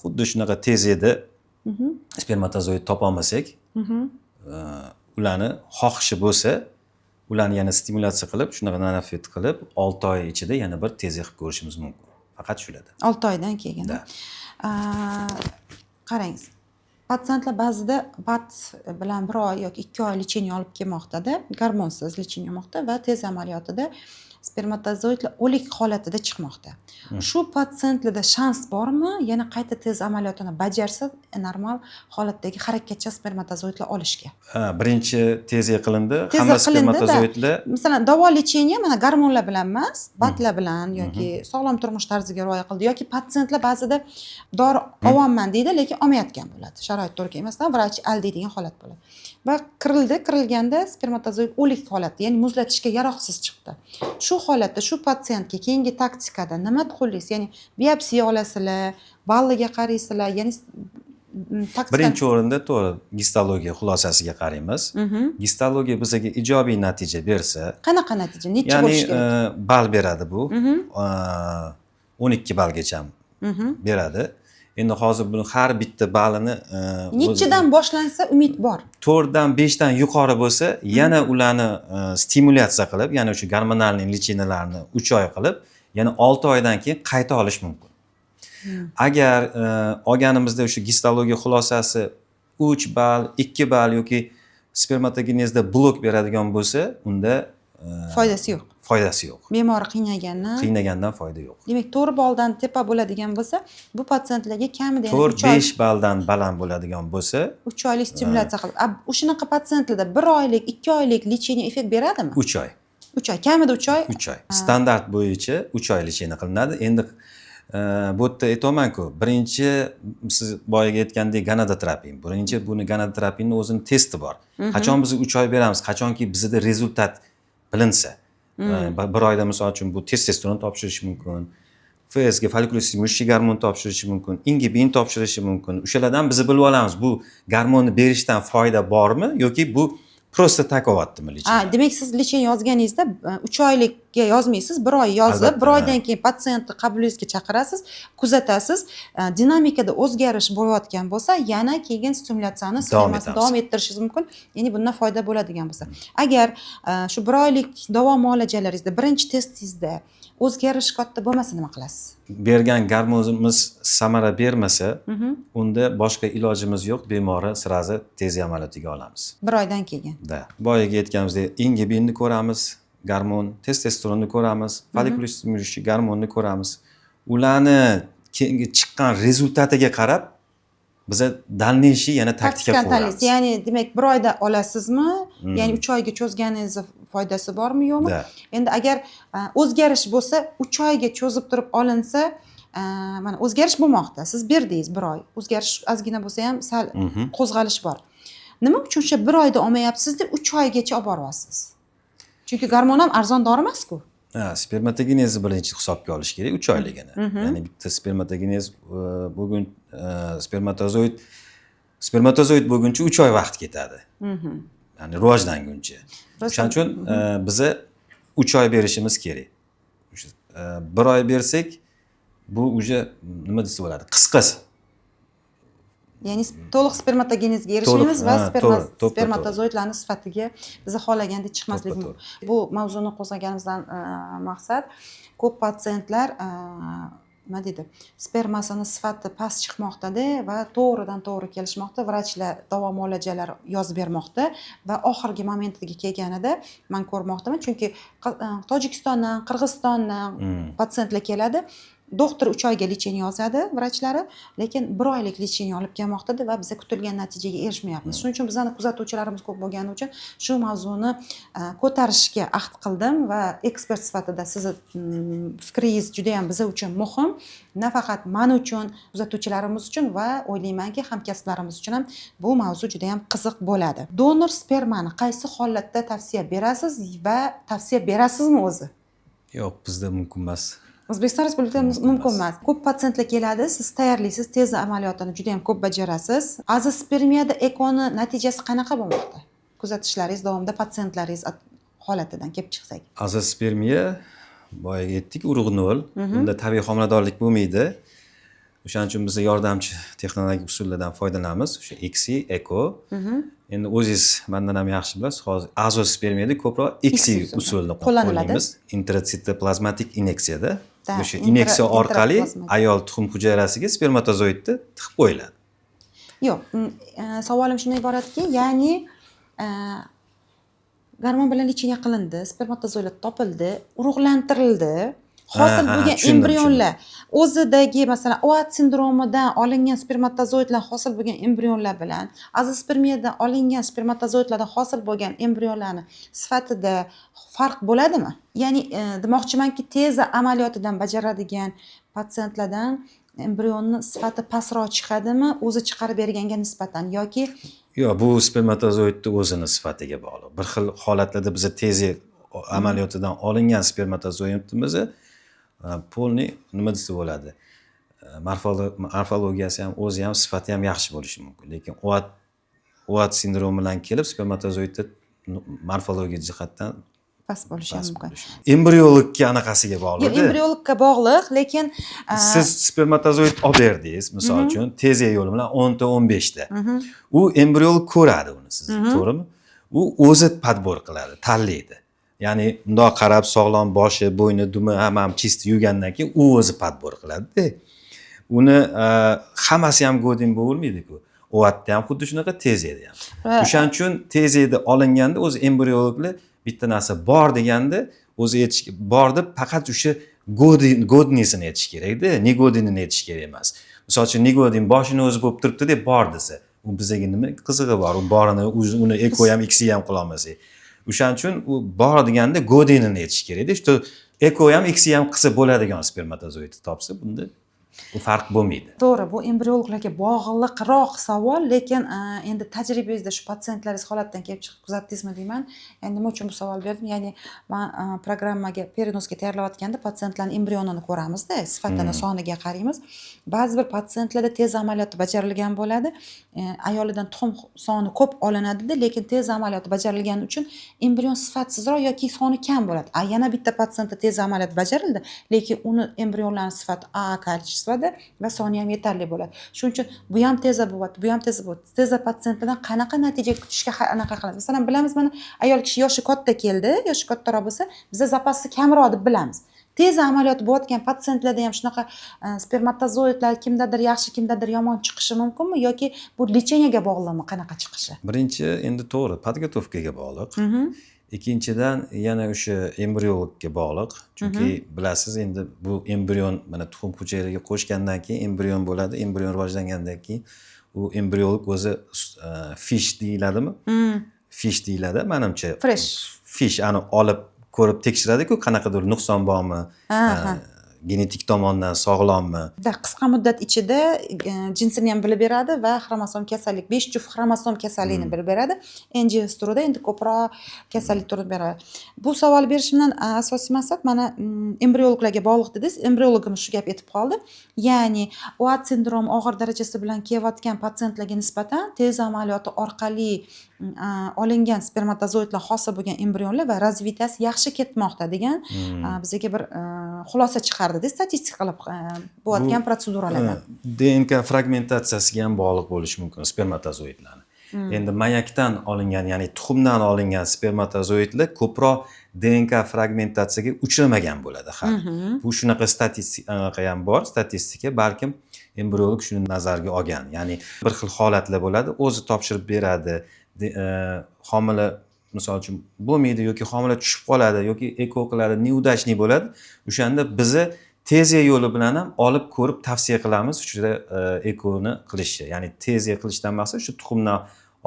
Xuddi shunaqa tez edi spermatozoid topa olmasak, ularni xohishi bo'lsa, ularni yana stimulyatsiya qilib, shunaqa nanofet qilib 6 oy ichida yana bir tezlik qilib ko'rishimiz mumkin. Faqat shularda. 6 oydan keyin. Qarangiz. Patsientlar ba'zida bat bilan 1 oy yoki 2 oy lecheniya olib kelmoqda-da, gormonsiz lecheniya olmoqda va tez amaliyotida spermatozoidlar o'lik holatida chiqmoqda. Shu patsientlarda shans bormi? Yana qayta tez amaliyotini bajarsa, normal holatdagi harakatcha spermatozoidlar olishga? Birinchi tezlik qilindi. Hamma spermatozoidlar, masalan, davo lecheniya mana gormonlar bilan emas, batlar bilan yoki sog'lom turmush tarziga rioya qildi yoki patsientlar ba'zida dori olmayman deydi, lekin olmayotgan bo'ladi. Sharoit to'g'ri kelmasdan vrach aldaydigan holat bo'ladi. Va kirilganda spermatozoid o'lik holatda, ya'ni muzlatishga yaroqsiz chiqdi. Shu holatda shu patsientga keyingi taktikada nima qo'llaysiz? Ya'ni biopsiya olasizlar, balliga qaraysizlar, ya'ni birinchi o'rinda to'g'ri gistologiya xulosasiga qaraymiz. Gistologiya bizga ijobiy natija bersa, qanaqa natija? Necha bo'lishi kerak? Ya'ni ball beradi bu. 12 ballgacha beradi. Endi hozir buni har bitta ballini nechidan boshlansa umid bor? 4 dan 5 dan yuqori bo'lsa, yana ularni stimulyatsiya qilib, ya'ni o'sha gormonalniy lecheniyalarni 3 oy qilib, yana 6 oydan keyin qayta olish mumkin. Agar olganimizda o'sha gistologiya xulosasi 3 ball, 2 ball yoki spermatogenezda blok beradigan bo'lsa, unda foydasi yo'q. Foydasi yo'q. Bemor qiynagandan foyda yo'q. Demak, 4 balldan tepa bo'ladigan bo'lsa, bu patsientlarga kamida 4-5 balldan baland bo'ladigan bo'lsa, 3 oylik stimulyatsiya qilib. O'shunaqa patsientlarda 1 oylik, 2 oylik lecheniya effekt beradimi? 3 oy. 3 oy, kamida 3 oy. 3 oy. Standart bo'yicha 3 oy lecheniya qilinadi. Endi bu yerda aytayman-ku, birinchi siz boyaga aytgandek gonadoterapiya. Birinchi buni gonadoterapiyaning o'zining testi bor. Qachon biz 3 oy beramiz, qachonki bizda rezultat bilinsa. Bir oyda misol uchun bu testosteron topshirish mumkin. FSG, folikulyar stimulyatsiya gormon topshirishi mumkin, ingibin topshirishi mumkin. O'shalardan biz bilib olamiz, bu gormonni berishdan foyda bormi yoki bu prosta takovatdimi lecheniya. Demak, siz lecheniya yozganingizda 3 oylikka yozmaysiz, 1 oy yozib, 1 oydan keyin patsientni qabulingizga chaqirasiz, kuzatasiz. Dinamikada o'zgarish bo'layotgan bo'lsa, yana keyin stimulyatsiyani sxemasini davom ettirishingiz mumkin. Ya'ni bundan foyda bo'ladigan bo'lsa. Agar shu 1 oylik davo muolajalaringizda, birinchi testingizda o'zgarish katta bo'lmasa nima qilasiz? Bergan gormonimiz samara bermasa, unda boshqa ilojimiz yo'q, bemorni sirazi tez amaliyotiga olamiz. 1 oydan keyin. Boyaga aytganimizdek, ingibinni ko'ramiz, gormon, testosteronni ko'ramiz, folikulyar stimulyatsiya gormonni ko'ramiz. Ularni keyingi chiqqan rezultatiga qarab biza dalnishi yana taktika qo'yamiz. Ya'ni demak 1 oyda olasizmi? Ya'ni 3 oyga cho'zganingiz foydasi bormi yo'qmi? Endi agar o'zgarish bo'lsa, 3 oyga cho'zib turib olinsa, mana o'zgarish bo'lmoqda. Siz berdingiz 1 oy. O'zgarish ozgina bo'lsa ham sal qo'zg'alish bor. Nima uchun o'sha 1 oyda olmayapsiz deb 3 oygacha olib boryapsiz? Chunki gormon ham arzon dori emas-ku. Spermatogenezni birinchi hisobga olish kerak 3 oyligini. Ya'ni bitta spermatogenez bo'lgun spermatozoid bo'lguncha 3 oy vaqt ketadi. Ya'ni rivojlanguncha. O'shaning uchun biza 3 oy berishimiz kerak. 1 oy bersak bu уже nima desa bo'ladi? Qisqasi. Ya'ni to'liq spermatogenezga erishamiz va to'liq. spermatozoidlarning sifatiga biz xohlagandek chiqmaslik mumkin. Bu mavzuni qo'zg'aganimizdan maqsad ko'p patsientlar nima deydi, spermasini sifati past chiqmoqda va to'g'ridan-to'g'ri kelishmoqda, vrachlar davo muolajalar yozib bermoqda va oxirgi momentiga kelganida men ko'rmoqdaman, chunki Tojikistondan, Qirg'izistondan patsientlar keladi. Doktor 3 oyga lecheniya yozadi vrachlari, lekin 1 oylik lecheniya olib kelmoqda va biz kutilgan natijaga erishmayapmiz. Shuning uchun bizning kuzatuvchilarimiz ko'p bo'lgani uchun shu mavzuni ko'tarishga ahd qildim va ekspert sifatida sizni fikringiz juda ham biz uchun muhim. Nafaqat men uchun, kuzatuvchilarimiz uchun va o'ylaymanki hamkasblarimiz uchun ham bu mavzu juda ham qiziq bo'ladi. Donor spermani qaysi holatda tavsiya berasiz va tavsiya berasizmi o'zi? Yo'q, bizda mumkin emas. O'zbekiston Respublikasida mumkin emas. Ko'p patsientlar keladi, siz tayyorlaysiz, tez amaliyotini juda ham ko'p bajarasiz. Azospermiyada ekoni natijasi qanaqa bo'lmoqda? Kuzatishlaringiz davomida patsientlaringiz holatidan kelib chiqsak. Azospermiya boya aytdik, urug' nol. Unda tabiiy homiladorlik bo'lmaydi. O'shaning uchun biz yordamchi texnologik usullardan foydalanamiz. O'sha XI, Eco. Endi o'zingiz mendan ham yaxshi bilasiz, hozir azospermiyada ko'proq XI usulini qo'llanamiz. Intratsitoplazmatik inyeksiyada. O'sha inyeksiya orqali ayol tuxum hujayrasiga spermatozoidni tiqib qo'yiladi. Yo'q, savolim shundan iboratki, ya'ni gormon bilan lecheniya qilindi, spermatozoidlar topildi, urug'lantirildi. Hosil bo'lgan embrionlar o'zidagi masalan OAT sindromidan olingan spermatozoidlar hosil bo'lgan embrionlar bilan azospermiyadan olingan spermatozoidlardan hosil bo'lgan embrionlarni sifatida farq bo'ladimi? Ya'ni demoqchimanki, teza amaliyotidan bajaradigan patsientlardan embrionni sifati pastroq chiqadimi, o'zi chiqarib berganga nisbatan yoki yo'q, bu spermatozoidni o'zini sifatiga bog'liq. Bir xil holatlarda biz tezi amaliyotidan olingan spermatozoidimizni polni nima desa bo'ladi? Morfologiyasi ham o'zi ham sifati ham yaxshi bo'lishi mumkin. Lekin OAT sindromi bilan kelib spermatozoidni morfologik jihatdan past bo'lishi mumkin. Embrionlikka anaqasiga bog'liq. Yo'q, embrionlikka bog'liq, lekin siz spermatozoid olib berdingiz, misol uchun, teziya yo'li bilan 10 ta 15 ta. U embrionlik ko'radi uni sizni, to'g'rimi? U o'zi tadbir qiladi, tanlaydi. Ya'ni bundoq qarab sog'lom boshi, bo'yni, dumi ham chist yugandan keyin u o'zi tadbir qiladi-da. Uni hammasi ham godin bo'lmaydi-ku. OATda ham xuddi shunaqa, teziyada ham. O'shaning uchun teziyada olinganda o'zi embrionliklar bitta narsa bor deganda o'zi bor deb faqat o'sha godnisini aytish kerak-da, negodinini aytish kerak emas. Misol uchun negodin boshini o'zi bo'lib turibdi deb bor desa, u bizga nima qizig'i bor? U borini uni eko ham XI ham qila olmasak. O'shaning uchun u bor deganda godinini aytish kerak-da. Shu eko ham XI ham qilsa bo'ladigan spermatozoidni topsa, bunda bu farq bo'lmaydi. To'g'ri, bu embriologlarga bog'liqroq savol, lekin endi tajribangizda shu patsientlaringiz holatidan kelib chiqib kuzatdingizmi deyman. Endi nima uchun bu savol berdim? Ya'ni men programmaga perinosga tayyorlayotganda patsientlarning embrionini ko'ramizda, sifatini, soniga qaraymiz. Ba'zi bir patsientlarda tez amaliyoti bajarilgan bo'ladi. Ayolidan tuxum soni ko'p olinadi-da, lekin tez amaliyoti bajarilgani uchun embrion sifatsizroq yoki soni kam bo'ladi. Yana bitta patsientda tez amaliyot bajarildi, lekin uni embrionlarning sifati A kачествоda va soni ham yetarli bo'ladi. Shuning uchun bu ham teza bo'ladi, bu ham teza bo'ladi. Teza patsientlardan qanaqa natija kutishga anaqa qilamiz. Masalan, bilamiz, mana ayol kishi yoshi katta keldi, yoshi kattaroq bo'lsa, bizda zapasi kamroq deb bilamiz. Tez amaliyot bo'layotgan patsientlarda ham shunaqa spermatozoidlar kimdadir yaxshi, kimdadir yomon chiqishi mumkinmi yoki bu lecheniyaga bog'liqmi, qanaqa chiqishi? Birinchi endi to'g'ri, podgotovkaga bog'liq. Ikkinchidan yana o'sha embrionlikka bog'liq. Chunki bilasiz, endi bu embrion mana tuxum hujayraga qo'shgandan keyin embrion bo'ladi. Embrion rivojlangandan keyin u embrionlik o'zi fish deyiladimi? Fish deyiladi, menimcha. Fresh. Fish ani olib ko'rib tekshiradi-ku, qanaqadir nuqson bormi, genetik tomondan sog'lommi? Va qisqa muddat ichida jinsini ham bilib beradi va xromosom kasallik 5 juft xromosom kasalligini bilib beradi. NGS turida endi ko'proq kasallik turida beradi. Bu savol berishimdan asosiy maqsad mana embriologlarga bog'liq dedingiz. Embriologimiz shu gap aytib qoldi. Ya'ni OAT sindromi og'ir darajasi bilan kelayotgan patsientlarga nisbatan tez amaliyoti orqali olingan spermatozoidlar hosil bo'lgan embrionlar va razvitasi yaxshi ketmoqda degan bizga bir xulosa chiqardi-da statistik qilib bo'layotgan proseduralardan. DNK fragmentatsiyasiga ham bog'liq bo'lishi mumkin spermatozoidlarni. Endi mayakdan olingan, ya'ni tuxumdan olingan spermatozoidlar ko'proq DNK fragmentatsiyaga uchramagan bo'ladi har. Bu shunaqa statistika ham bor, statistika, balkim embriolog shuni nazarga olgan. Ya'ni bir xil holatlar bo'ladi, o'zi topshirib beradi. Homila misol uchun bo'lmaydi yoki homila tushib qoladi yoki eko qiladi, neudachniy bo'ladi. O'shanda bizni teziya yo'li bilan ham olib ko'rib tavsiya qilamiz shunda ekoni qilishni. Ya'ni teziya qilishdan maqsad shu tuxumdan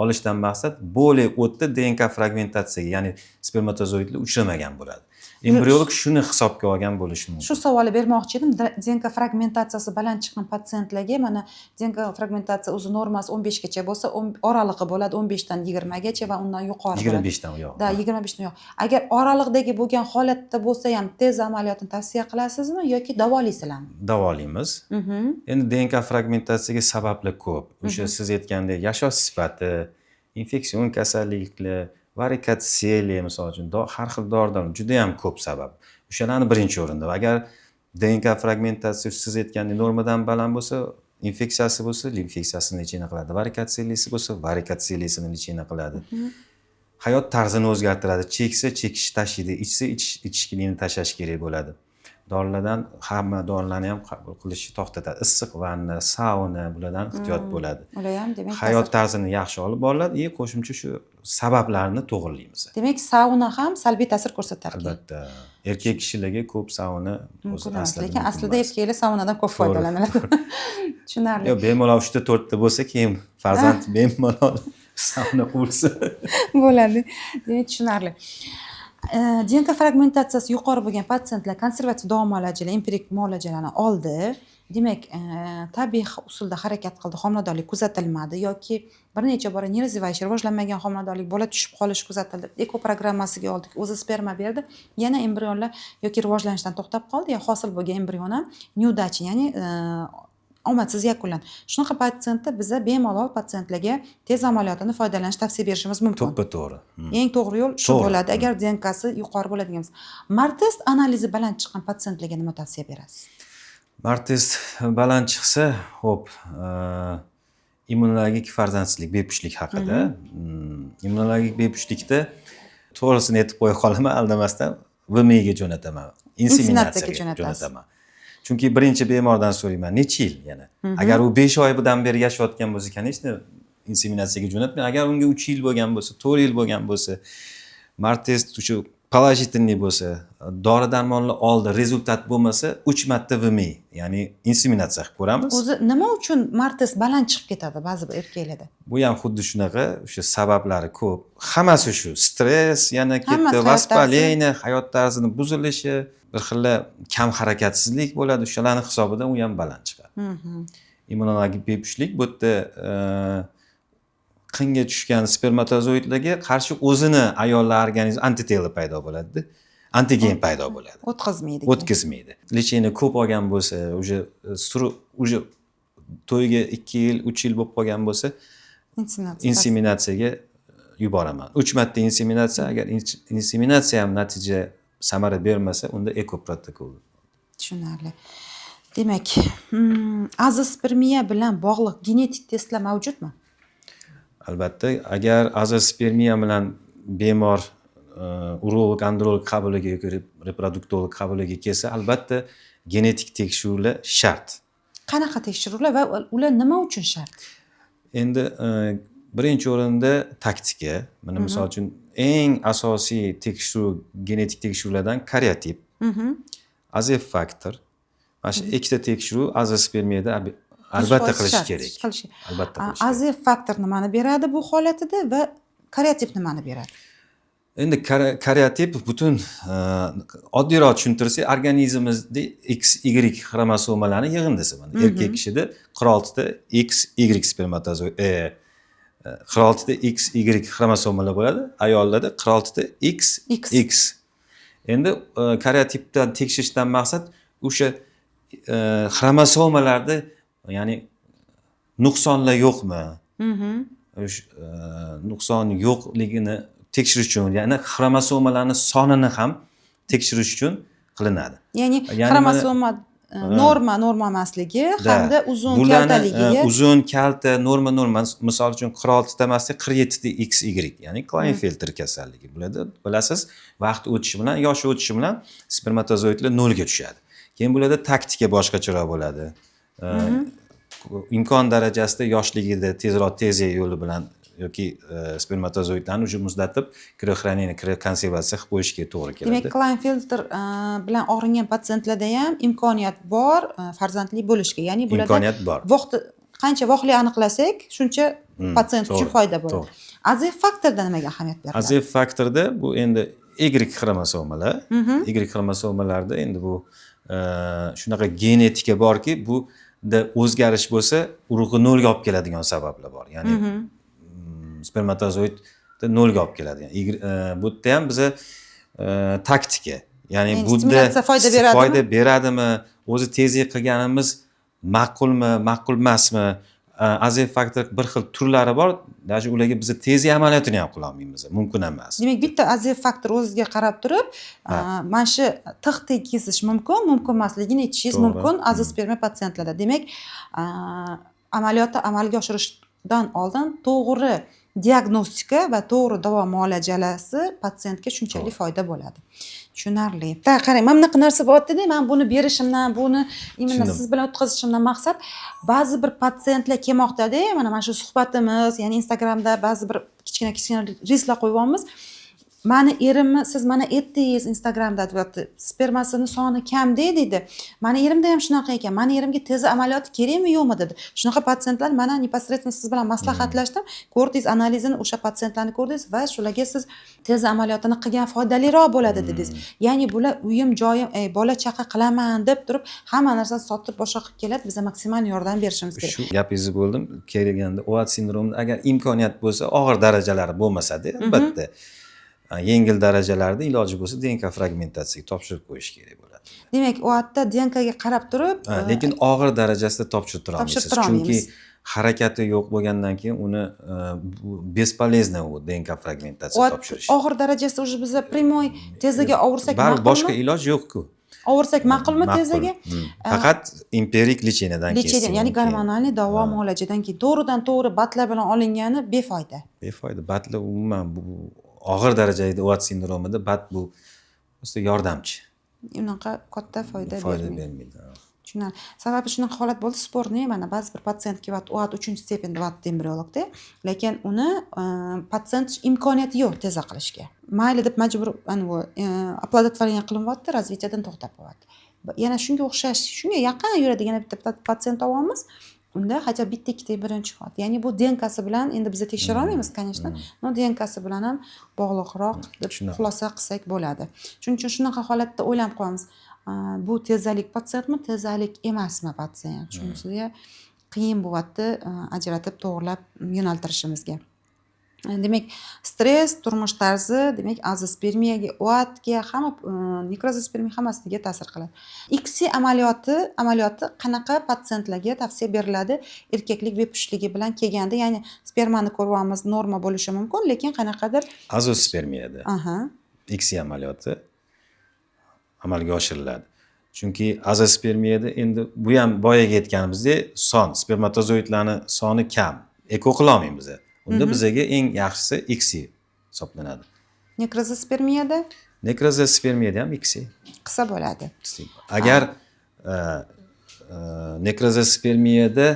olishdan maqsad bo'lib o'tdi DNK fragmentatsiyaga, ya'ni spermatozoidlar uchramagan bo'ladi. Embriolog shuni hisobga olgan bo'lishi mumkin. Shu savolni bermoqchi edim. DNK fragmentatsiyasi baland chiqqan patsientlarga mana DNK fragmentatsiya o'zi normasi 15 gacha bo'lsa, oralig'i bo'ladi 15 dan 20 gacha va undan yuqori. 25 dan yo'q. Da, 25 dan yo'q. Agar oraliqdagi bo'lgan holatda bo'lsa ham tez amaliyotni tavsiya qilasizmi yoki davolaysizlarmi? Davolaymiz. Endi DNK fragmentatsiyaga sabablar ko'p. O'sha siz aytgandek yashash sifati, infeksion kasalliklar, varikatseliya misol uchun har xil doridan juda ham ko'p sabab. O'shalarni birinchi o'rinda. Agar DNK fragmentatsiya siz aytgandek normadan baland bo'lsa, infeksiyasi bo'lsa, infeksiyasini ichini qiladi. Varikatseliyasi bo'lsa, varikatseliyasini ichini qiladi. Hayot tarzini o'zgartiradi. Cheksa, chekish tashlaydi. Ichsa, ichishkilikni tashlash kerak bo'ladi. Dorilardan hamma dorilarni ham qabul qilishni to'xtatadi. Issiq vanna, sauna bulardan ehtiyot bo'ladi. Ular ham demak hayot tarzini yaxshi olib boriladi, qo'shimcha shu sabablarni to'g'rilaymiz. Demak, sauna ham salbiy ta'sir ko'rsatar. Albatta. Erkak kishilarga ko'p sauna o'zi lekin aslida erkaklar saunadan ko'p foydalanadi. Tushunarli. Yo'q, bemalol 3-4 ta bo'lsa, keyin farzand bemalol sauna qursa bo'ladi. Demak, tushunarli. DNK fragmentatsiyasi yuqori bo'lgan patsientlar konservativ davo muolajalar, empirik muolajalarni oldi. Demak, tabiiy usulda harakat qildi, homiladorlik kuzatilmadi yoki bir necha bora nerazivaysh rivojlanmagan homiladorlik, bola tushib qolishi kuzatildi. Eko programmasiga oldik, o'zi sperma berdi. Yana embrionlar yoki rivojlanishdan to'xtab qoldi, ya hosil bo'lgan embrion ham neudachniy, ya'ni omadsiz yakunlandi. Shunaqa patsientda biza bemalol patsientlarga tez amaliyotini foydalanish tavsiya berishimiz mumkin. To'g'ri. Eng to'g'ri yo'l shu bo'ladi. Agar DNKsi yuqori bo'ladigan bo'lsa. Martest analizi baland chiqqan patsientlarga nima tavsiya berasiz? Martest baland chiqsa, xo'p, immunologik farzandsizlik, bepushtlik haqida. Immunologik bepushtlikda to'g'risini aytib qo'ya qolaman, aldamasdan VMIga jo'nataman. Inseminatsiyaga jo'nataman. Chunki birinchi bemordan so'rayman, necha yil yana. Agar u 5 oydan beri yashayotgan bo'lsa, конечно, inseminatsiyaga jo'natmayman. Agar unga 3 yil bo'lgan bo'lsa, 4 yil bo'lgan bo'lsa, Martest shu положительный bo'lsa, dori darmonlar oldi, rezultat bo'lmasa, 3 marta VMI, ya'ni inseminatsiya qilib ko'ramiz. O'zi nima uchun Martest baland chiqib ketadi ba'zi erkaklarda? Bu ham xuddi shunaqa, o'sha sabablari ko'p. Hammasi shu, stress, yana katta vaspaleniya, hayot tarzini buzilishi, bir xil kam harakatsizlik bo'ladi, o'shalarni hisobidan u ham baland chiqadi. Immunologik bepushtlik bu yerda qinga tushgan spermatozoidlarga qarshi o'zini ayollar organizmi antitela paydo bo'ladi, antigen paydo bo'ladi. O'tkazmaydi. Lecheniya ko'p olgan bo'lsa, уже to'yga 2 yil, 3 yil bo'lib qolgan bo'lsa, inseminatsiyaga yuboraman. 3 marta inseminatsiya, agar inseminatsiya ham natija samara bermasa, unda eko protokol. Tushunarli. Demak, azospermiya bilan bog'liq genetik testlar mavjudmi? Albatta, agar azospermiya bilan bemor urolog, androlog qabuliga yoki reproduktolog qabuliga kelsa, albatta genetik tekshiruvlar shart. Qanaqa tekshiruvlar va ular nima uchun shart? Endi birinchi o'rinda taktika. Mana misol uchun eng asosiy tekshiruv, genetik tekshiruvlardan karyotip, AZF faktor. Mana shu ikkita tekshiruv azospermiyada albatta qilish kerak. Albatta qilish kerak. AZF faktor nimani beradi bu holatida va karyotip nimani beradi? Endi karotip butun oddiyroq tushuntirsak organizmimizda X, Y xromosomalarni yig'indisi. Mana erkak kishida 46 ta X, Y spermatozoid 46 ta X, Y xromosomalar bo'ladi. Ayollarda 46 ta X, X. Endi karotipdan tekshirishdan maqsad o'sha xromosomalarda ya'ni nuqsonlar yo'qmi? Nuqson yo'qligini tekshirish uchun, ya'ni xromosomalarning sonini ham tekshirish uchun qilinadi. Ya'ni xromosoma norma emasligi hamda uzun kaltaligiga uzun kalta norma misol uchun 46 ta emas 47 ta XY ya'ni Klinefelter kasalligi bo'ladi. Bilasiz, vaqt o'tishi bilan, yosh o'tishi bilan spermatozoidlar nolga tushadi. Keyin bularda taktika boshqacharoq bo'ladi. Imkon darajasida yoshligida tezroq teziya yo'li bilan yoki spermatozoidlarni уже muzlatib krioxranение, kriokonservatsiya qilib qo'yishga to'g'ri keladi. Demak, Klinefelter bilan og'rigan patsientlarda ham imkoniyat bor farzandli bo'lishga. Ya'ni bularda imkoniyat bor. Qancha vaqtli aniqlasak, shuncha patsient uchun foyda bo'ladi. AZF faktorda nimaga ahamiyat beriladi? AZF faktorda bu endi Y xromosomalar. Y xromosomalarda endi bu shunaqa genetika borki, bu da o'zgarish bo'lsa, urug'i nolga olib keladigan sabablar bor. Ya'ni spermatozoidni nolga olib keladi. Bu yerda ham biza taktika. Ya'ni bu yerda foyda beradimi? O'zi tezlik qilganimiz ma'qulmi, ma'qul emasmi? AZF faktor bir xil turlari bor. Даже ularga biz teziya amaliyotini ham qila olmaymiz. Mumkin emas. Demak, bitta AZF faktor o'ziga qarab turib, mana shu tiqdek kesish mumkin emasligini aytishingiz mumkin azospermiya patsientlarda. Demak, amaliyotni amalga oshirishdan oldin to'g'ri diagnostika va to'g'ri davo muolajalasi patsientga shunchalik foyda bo'ladi. Tushunarli. Qarang, mana bunaqa narsa bo'lyapti-da, men buni berishimdan, buni imенно siz bilan o'tkazishimdan maqsad ba'zi bir patsientlar kelmoqda-da, mana shu suhbatimiz, ya'ni Instagramda ba'zi bir kichkina reelslar qo'yyapmiz. Mani erimni siz mana aytdingiz Instagramda deyapti. Spermasini soni kam deydi. Mani erimda ham shunaqa ekan. Mani erimga tezda amaliyot kerakmi yo'qmi dedi. Shunaqa patsientlar mana непосредственно siz bilan maslahatlashdim. Ko'rdingiz analizini, o'sha patsientlarni ko'rdingiz va shularga siz tezda amaliyotini qilgan foydaliroq bo'ladi dedingiz. Ya'ni bular uyim, joyim, bola chaqa qilaman deb turib hamma narsani sotib boshqa qilib keladi. Biz maksimal yordam berishimiz kerak. Shu gapingizni bo'ldim. Kelganda OAT sindromida agar imkoniyat bo'lsa, og'ir darajalari bo'lmasa-da, albatta yengil darajalarda iloji bo'lsa DNK fragmentatsiyaga topshirib qo'yish kerak bo'ladi. Demak, OATda DNKga qarab turib, lekin og'ir darajasida topshirtira olmaysiz. Chunki harakati yo'q bo'lgandan keyin uni бесполезно u DNK fragmentatsiya topshirish. Og'ir darajasida уже biz primoy tezaga ovursak ma'qulmi? Boshqa iloj yo'q-ku. Ovursak ma'qulmi tezaga? Faqat empirik lecheniyadan keyin. Ya'ni gormonal davo muolajadan keyin to'g'ridan-to'g'ri batlar bilan olingani befoyda. Befoyda. Batlar umuman bu og'ir darajadagi OAT sindromida bat bu yordamchi. Unaqa katta foyda bermaydi. Tushunarli. Sababi shunaqa holat bo'ldi, sporniy mana ba'zi bir patsient kelyapti, OAT 3-stependa OAT embriologda, lekin uni patsient imkoniyati yo'q tezda qilishga. Mayli deb majbur oplodotvorение qilinyapti, развитиеdan to'xtab qo'yapti. Yana shunga o'xshash, shunga yaqin yuradigan bitta patsient olamiz. Unda hatto bitta ikkita birinchi chiqadi. Ya'ni bu DNKsi bilan endi biz tekshira olmaymiz, конечно, но DNKsi bilan ham bog'liqroq deb xulosa qilsak bo'ladi. Shuning uchun shunaqa holatda o'ylab qo'yamiz. Bu tezalik patsientmi, tezalik emasmi patsient? Shunisiga qiyin bo'lyapti ajratib to'g'rilab yo'naltirishimizga. Demak, stress, turmush tarzi, demak, azospermiyaga, OATga, hamma nekrozospermiya hammasiga ta'sir qiladi. XY amaliyoti qanaqa patsientlarga tavsiya beriladi? Erkaklik bepushligi bilan kelganda, ya'ni spermani ko'ryapmiz, norma bo'lishi mumkin, lekin qanaqadir azospermiyada XY amaliyoti amalga oshiriladi. Chunki azospermiyada endi bu ham boyaga aytganimizdek, spermatozoidlarning soni kam. Eko qila olmaymiz. Unda bizga eng yaxshisi XY hisoblanadi. Nekrozospermiyada? Nekrozospermiyada ham XY. Qisqa bo'ladi. Agar nekrozospermiyada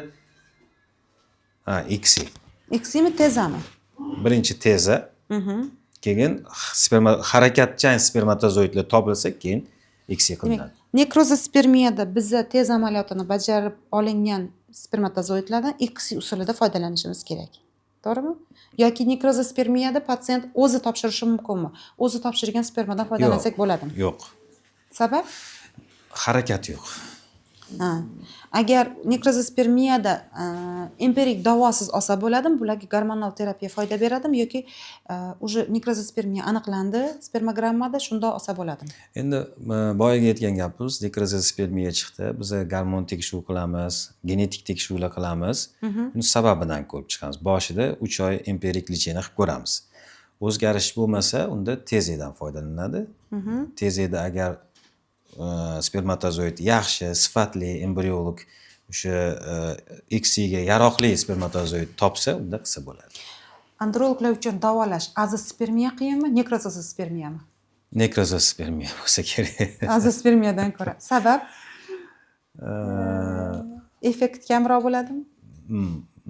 XY. XYmi tezami? Birinchi teza. Keyin harakatchan spermatozoidlar topilsa, keyin XY qilinadi. Nekrozospermiyada biz tez amaliyotini bajarib olingan spermatozoidlardan XY usulida foydalanishimiz kerak. To'g'rimi? Yoki nekrozospermiyada pasient o'zi topshirishi mumkinmi? O'zi topshirgan spermadan foydalansak bo'ladimi? Yo'q. Sabab? Harakat yo'q. Ha. Agar nekrozospermiyada empirik davosiz olsa bo'ladimi? Bularga gormonal terapiya foyda beradimi yoki уже nekrozospermiya aniqlandi spermogrammada, shunda olsa bo'ladimi? Endi boyaga aytgan gapimiz, nekrozospermiya chiqdi. Biz gormon tekshiruv qilamiz, genetik tekshiruvlar qilamiz. Uni sababidan ko'rib chiqamiz. Boshida 3 oy empirik lecheniya qilib ko'ramiz. O'zgarish bo'lmasa, unda teziyadan foydalaniladi. Teziyada agar spermatozoid yaxshi, sifatli, embriolog o'sha X-ga yaroqli spermatozoid topsa, unda qilsa bo'ladi. Androloglar uchun davolash azospermiya qiyinmi, nekrozospermiyami? Nekrozospermiya bo'lsa kerak. Azospermiyadan ko'ra. Sabab? Effekt kamroq bo'ladimi?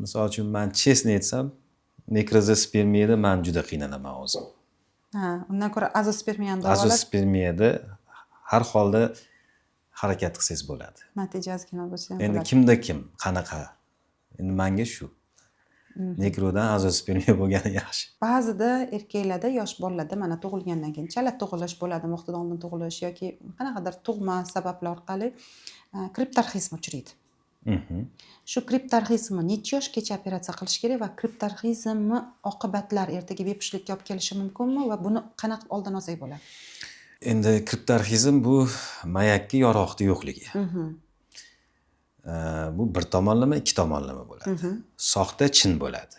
Misol uchun men chestni aytsam, nekrozospermiyada men juda qiynalaman o'zim. Ha, undan ko'ra azospermiyani davolab Azospermiyada har holda harakat qilsangiz bo'ladi. natija ozgina bo'lsa ham Endi bo'ladi. kimda kim, qanaqa? Endi menga shu. Nekrodan azospermiya bo'lgani yaxshi. Ba'zida erkaklarda, yosh bolalarda mana tug'ilgandan keyin chala tug'ilish bo'ladi, vaqtidan oldin tug'ilish yoki qanaqadir tug'ma sabablar orqali kriptarxizm uchraydi. Shu kriptarxizmni necha yoshgacha operatsiya qilish kerak va kriptarxizmni oqibatlari ertaga bepushtlikka olib kelishi mumkinmi va buni qanaqa oldini olsak bo'ladi? Endi kriptarxizm bu mayakka yorug'lik yo'qligi. Bu bir tomonlama, ikki tomonlama bo'ladi. Soxta, chin bo'ladi.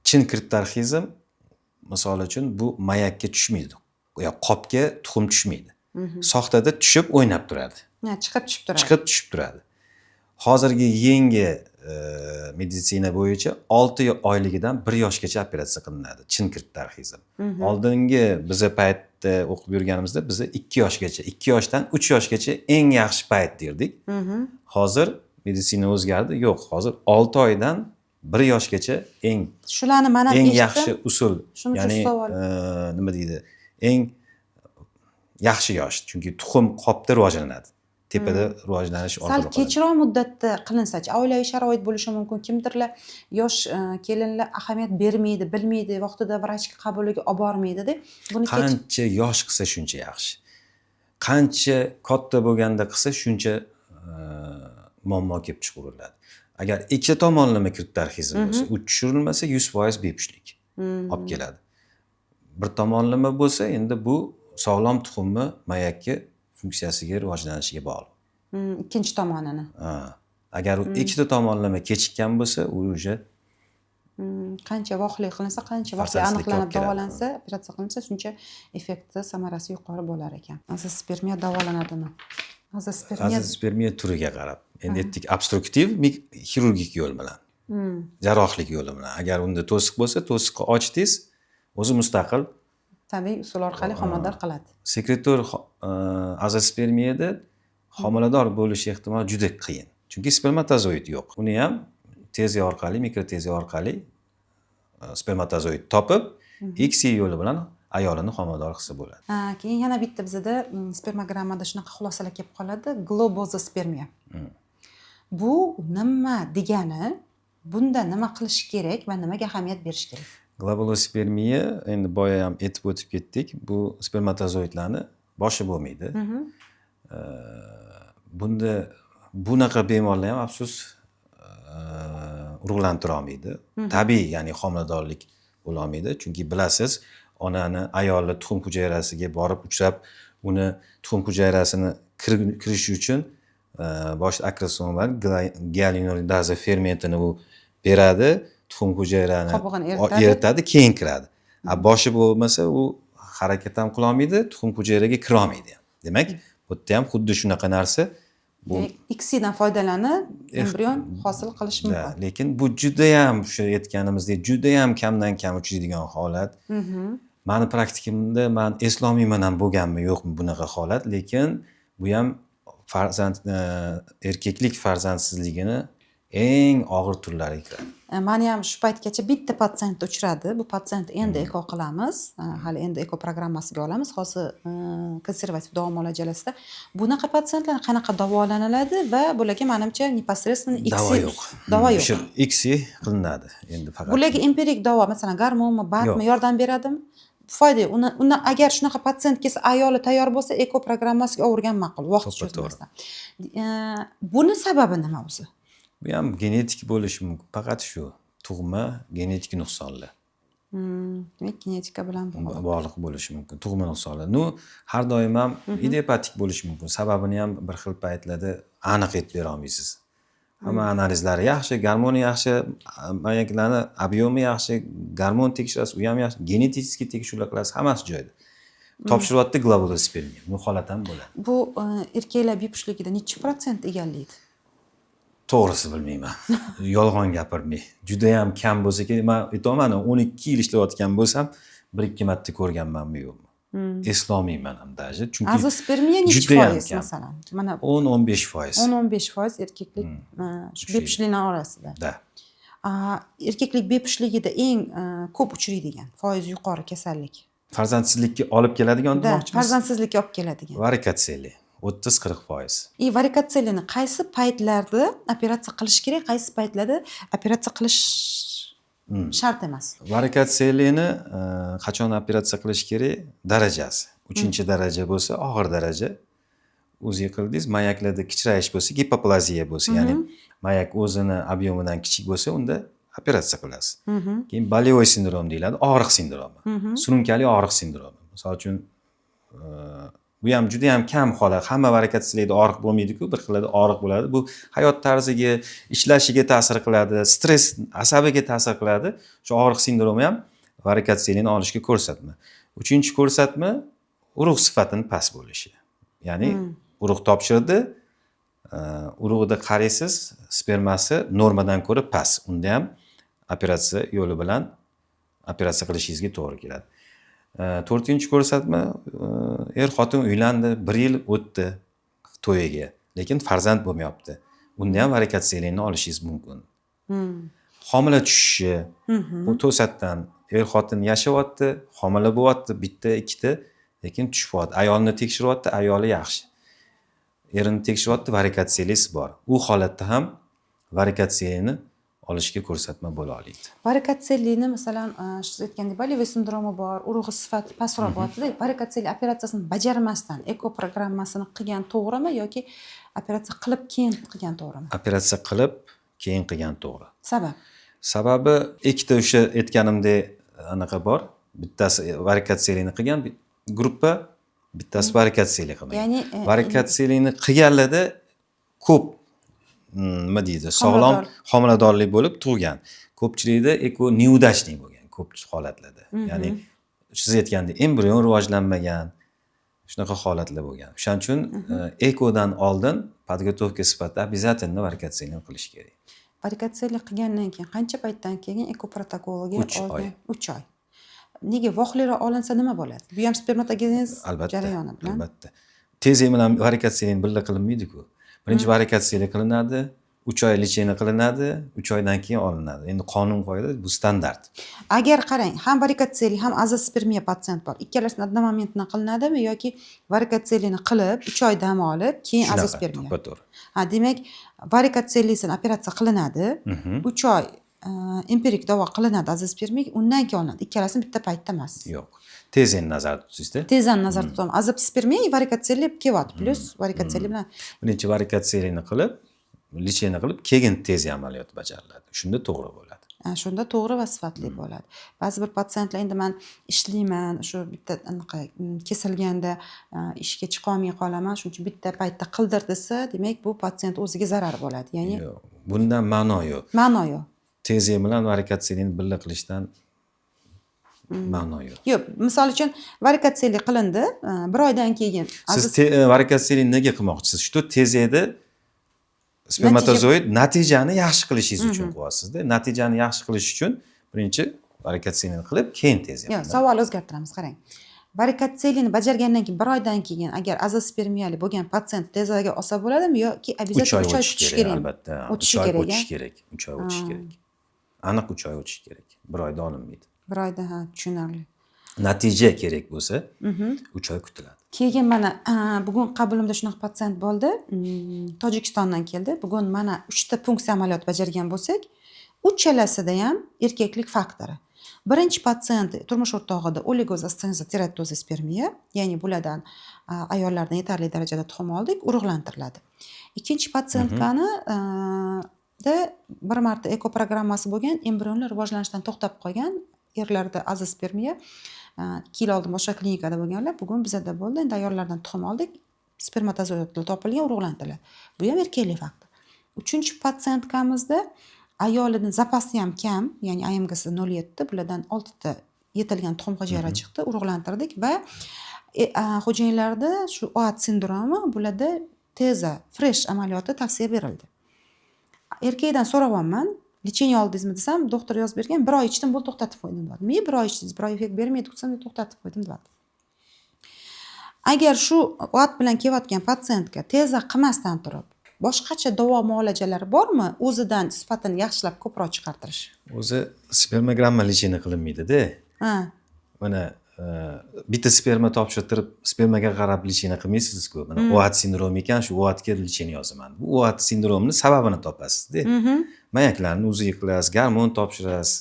Chin kriptarxizm misol uchun bu mayakka tushmaydi. Yo qopga tuxum tushmaydi. Soxtada tushib o'ynab turadi. Ha, chiqib tushib turadi. Chiqib tushib turadi. Hozirgi yangi meditsina bo'yicha 6 oyligidan 1 yoshgacha operatsiya qilinadi. Chin kriptarxizm. Oldingi biza paytda o'qib yurganimizda biza 2 yoshgacha, 2 yoshdan 3 yoshgacha eng yaxshi payt derdik. Hozir meditsina o'zgardi. Yo'q, hozir 6 oydan 1 yoshgacha eng Shularni men ham eshitdim. yaxshi usul. Shuning uchun Ya'ni savol. nima deydi? Eng yaxshi yosh, chunki tuxum qopda rivojlanadi. Tepada rivojlanish Sal orqali. kechroq muddatda qilinsa-chi, oilaviy sharoit bo'lishi mumkin. Kimdirlar yosh kelinlar ahamiyat bermaydi, bilmaydi, vaqtida vrachga qabuliga olib bormaydi-da. Buni Qancha yosh qilsa shuncha yaxshi. Qancha katta bo'lganda qilsa shuncha muammo kelib chiqariladi. Agar ikkita tomonlama kriptarxizm bo'lsa, u tushirilmasa 100% bepushtlik olib keladi. Bir tomonlama bo'lsa, endi bu sog'lom tuxumni mayakka funksiyasiga rivojlanishiga bog'liq. ikkinchi tomonini. Agar u ikkita tomonlama kechikkan bo'lsa, u уже Qancha voqlik qilinsa, qancha vaqtga Farzandlikka aniqlanib olib keladi. davolansa, operatsiya qilinsa, shuncha effekti, samarasi yuqori bo'lar ekan. Azospermiya davolanadimi? azospermiya turiga qarab. Endi aytdik obstruktiv xirurgik yo'l bilan. Jarrohlik yo'li bilan. Agar unda to'siq bo'lsa, to'siqni ochdingiz, o'zi mustaqil tabiiy usul orqali homilador qiladi. sekretor azospermiyada homilador bo'lish ehtimoli juda qiyin. Chunki spermatozoid yo'q. Uni ham teziya orqali, mikroteziya orqali spermatozoid topib, X yo'li bilan ayolini homilador qilsa bo'ladi. Keyin yana bitta bizada spermogrammada shunaqa xulosalar kelib qoladi, globozospermiya. Bu nima degani? Bunda nima qilish kerak va nimaga ahamiyat berish kerak? Globulospermiya, endi boya ham aytib o'tib ketdik, bu spermatozoidlarni boshi bo'lmaydi. Bunda bunaqa bemorlar ham afsus urug'lantira olmaydi. Tabiiy, ya'ni homiladorlik bo'la olmaydi, chunki bilasiz, onani ayoli tuxum hujayrasiga borib uchrab, uni tuxum hujayrasini kirish uchun boshida akrosomlar gyaluronidaz fermentini u beradi, tuxum hujayrani eritadi, keyin kiradi. Boshi bo'lmasa u harakat ham qila olmaydi, tuxum hujayraga kira olmaydi. Demak, bu yerda ham xuddi shunaqa narsa. Bu X-dan foydalanib embrion hosil qilish mumkin. Lekin bu juda ham o'sha aytganimizdek, juda ham kamdan kam uchraydigan holat. Meni praktikamda men eslolmayman ham bo'lganmi, yo'qmi bunaqa holat, lekin bu ham farzand erkaklik farzandsizligini eng og'ir turlariga kiradi. Mani ham shu paytgacha bitta patsiyentda uchradi. Bu patsiyent endi eko qilamiz. Hali endi eko programmasiga olamiz. Hozir konservativ davo muolajalasida. Bunaqa patsiyentlar qanaqa davolaniladi va bularga menimcha непосредственно Davo yo'q. Davo yo'q. Shu X qilinadi endi faqat. Bularga empirik davo, masalan, gormonmi, BATmi yordam beradimi? Foyda. Undan agar shunaqa patsiyent kelsa, ayoli tayyor bo'lsa, eko programmasiga o'rgan ma'qul, vaqt cho'zmasdan. Buni sababi nima o'zi? Bu ham genetik bo'lishi mumkin. Faqat shu tug'ma genetik nuqsonlar. Demak, genetika bilan bog'liq bo'lishi mumkin. Tug'ma nuqsonlar. Har doim ham idiopatik bo'lishi mumkin. Sababini ham bir xil paytlarda aniq aytib bera olmaysiz. Hamma analizlari yaxshi, gormoni yaxshi, mayaklarni obyomi yaxshi, gormon tekshirasiz, u ham yaxshi, genetik tekshiruvlar qilasiz, hammasi joyida. Topshiryapti globulospermiya. Bu holat ham bo'ladi. Bu erkaklar bepushtligida necha % egallaydi? To'g'risi bilmayman. Yolg'on gapirmay. Juda ham kam bo'lsa kerak. Men aytaman, 12 yil ishlayotgan bo'lsam, 1-2 marta ko'rganmanmi yo'qmi? Eslolmayman ham даже. Chunki azospermiya necha foiz masalan? Mana 10-15%. 10-15% erkaklik shu bepushtliklar orasida. Da. Erkaklik bepushtligida eng ko'p uchraydigan, foiz yuqori kasallik. Farzandsizlikka olib keladigan demoqchimiz? Farzandsizlikka olib keladigan. Varikatsiyali 30-40%. Varikatsiyani qaysi paytlarda operatsiya qilish kerak, qaysi paytlarda operatsiya qilish shart emas? Varikatsiyalini qachon operatsiya qilish kerak? Darajasi. 3-daraja bo'lsa, og'ir daraja. O'zi qildingiz, mayaklarda kichrayish bo'lsa, gipoplaziya bo'lsa, ya'ni mayak o'zini obyomidan kichik bo'lsa, unda operatsiya qilasiz. Keyin bolevой sindrom deyiladi, og'riq sindromi. Surunkali og'riq sindromi. Misol uchun bu ham juda ham kam holat. Hamma varikatsiyalarda og'riq bo'lmaydi-ku, bir xillarda og'riq bo'ladi. Bu hayot tarziga, ishlashiga ta'sir qiladi, stress, asabiga ta'sir qiladi. Shu og'riq sindromi ham varikatsiyani olishga ko'rsatma. 3-ko'rsatma urug' sifatini past bo'lishi. Ya'ni urug' topshirdi, urug'ida qaraysiz, spermasi normadan ko'ra past. Unda ham operatsiya yo'li bilan operatsiya qilishingizga to'g'ri keladi. 4-ko'rsatma xotin uylandi, 1 yil o'tdi to'yiga, lekin farzand bo'lmayapti. Unda ham varikatsiyalarni olishingiz mumkin. Homila tushishi, bu to'satdan xotin yashayapti, homila bo'lyapti, bitta, ikkita, lekin tushyapti. Ayolni tekshiryapti, ayoli yaxshi. Erini tekshiryapti, varikatsiyasi bor. U holatda ham varikatsiyani olishga ko'rsatma bo'la oladi. Varikatsiyani masalan, siz aytgandek, bolevой sindromi bor, urug'i sifati pastroq bo'ladi. Varikatsiya operatsiyasini bajarmasdan eko programmasini qilgan to'g'rimi yoki operatsiya qilib keyin qilgan to'g'rimi? Operatsiya qilib keyin qilgan to'g'ri. Sabab? Sababi ikkita o'sha aytganimdek anaqa bor. Bittasi varikatsiyani qilgan gruppa, bittasi varikatsiyali qilmagan. Ya'ni varikatsiyani qilganlarda ko'p nima deydi, sog'lom homiladorlik bo'lib tug'gan. Ko'pchilikda eko neudachniy bo'lgan ko'p holatlarda. Ya'ni siz aytgandek embrion rivojlanmagan, shunaqa holatlar bo'lgan. O'shaning uchun ekodan oldin podgotovka sifatida обязательно varikatsiyani qilish kerak. Varikatsiya qilgandan keyin qancha paytdan keyin eko protokoliga 3 oy. 3 oy. Nega voqliroq olinsa nima bo'ladi? Bu ham spermatogenez jarayoni bilan. Albatta. Teziya bilan varikatsiyaning birga qilinmaydi-ku. Birinchi varikatsiya qilinadi, 3 oy lecheniya qilinadi, 3 oydan keyin olinadi. Endi qonun qoida bu standart. Agar qarang, ham varikatsiyali, ham azospermiya patsiyent bor. Ikkalasidan одномоментно qilinadimi yoki varikatsiyani qilib, 3 oy dam olib, keyin azospermiya? To'g'ri. Demak, varikatsiyalikdan operatsiya qilinadi, 3 oy empirik davo qilinadi azospermik, undan keyin olinadi. Ikkalasini bitta paytda emas. Yo'q. Tezani nazarda tutingizda. Tezani nazarda tutaman. Azospermiya varikatsiyali kelyapti, plus varikatsiyali bilan. Birinchi varikatsiyani qilib, lecheniya qilib, keyin teziya amaliyoti bajariladi. Shunda to'g'ri bo'ladi. Shunda to'g'ri va sifatli bo'ladi. Ba'zi bir patsiyentlar endi men ishlayman, shu bitta anaqa kesilganda ishga chiqa olmay qolaman, shuning uchun bitta paytda qildir desa, demak bu patsiyent o'ziga zarar bo'ladi. Ya'ni yo'q, bundan ma'no yo'q. Ma'no yo'q. Teziya bilan varikatsiyani birga qilishdan ma'no yo'q. Yo'q, misol uchun varikatsiyali qilindi, 1 oydan keyin siz varikatsiyani nega qilmoqchisiz? Shu teziyada spermatozoid natijani yaxshi qilishingiz uchun qilyapsiz-da. Natijani yaxshi qilish uchun birinchi varikatsiyani qilib, keyin teziya. Yo'q, savol o'zgartiramiz, qarang. varikoseliyni bajargandan keyin 1 oydan keyin agar azospermiyali bo'lgan patsient tezaga olsa bo'ladimi yoki 3 обязательно oy 3 oy o'tishi kutish kerak kerakmi? albatta. O'tishi 3 oy kerak, o'tishi kerak. 3 oy o'tishi kerak. Aniq 3 oy o'tishi kerak. 1 oyda olinmaydi. 1 oyda tushunarli. Natija kerak bo'lsa 3 oy kutiladi. Keyin mana bugun qabulimda shunaqa patsient bo'ldi. Tojikistondan keldi. Bugun mana 3 ta funksiya amaliyot bajargan bo'lsak, uchalasida ham erkaklik faktori. Birinchi patsient turmush o'rtog'ida oligozostenozteratozis spermiya, ya'ni bulardan ayollardan yetarli darajada tuxum oldik, urug'lantiriladi. Ikkinchi patsientkani da bir marta ekoprogrammasi bo'lgan, embrionlar rivojlanishdan to'xtab qolgan, erlarda azospermiya 2 yil oldin boshqa klinikada bo'lganlar, bugun bizada bo'ldi. Endi ayollardan tuxum oldik, spermatozoidlar topilgan, urug'lantiriladi. Bu ham erkaklik faktori. Uchinchi patsientkamizda ayolining zapasi ham kam, ya'ni IMG'si 0,7, bulardan 6 ta yetilgan tuxum hujayra chiqdi, urug'lantirdik va xo'jayinlarda shu OAT sindromi, bularda teza fresh amaliyoti tavsiya berildi. Erkakdan so'rayapman, lecheniya oldingizmi desam, doktor yozib bergan, 1 oy ichdim, bu to'xtatib qo'ydim dedi. Men 1 oy ichdingiz, 1 oy effekt bermaydi desam, to'xtatib qo'ydim dedi. Agar shu OAT bilan kelayotgan patsientga teza qilmasdan turib boshqacha davo muolajalari bormi? O'zidan sifatini yaxshilab ko'proq chiqartirish. O'zi spermogramma lecheniya qilinmaydi-da. Mana bitta sperma topshirtirib, spermaga qarab lecheniya qilmaysiz-ku. Mana OAT sindromi ekan, shu OATga lecheniya yozaman. Bu OAT sindromini sababini topasiz-da. Mayaklarni o'ziga qilasiz, gormon topshirasiz,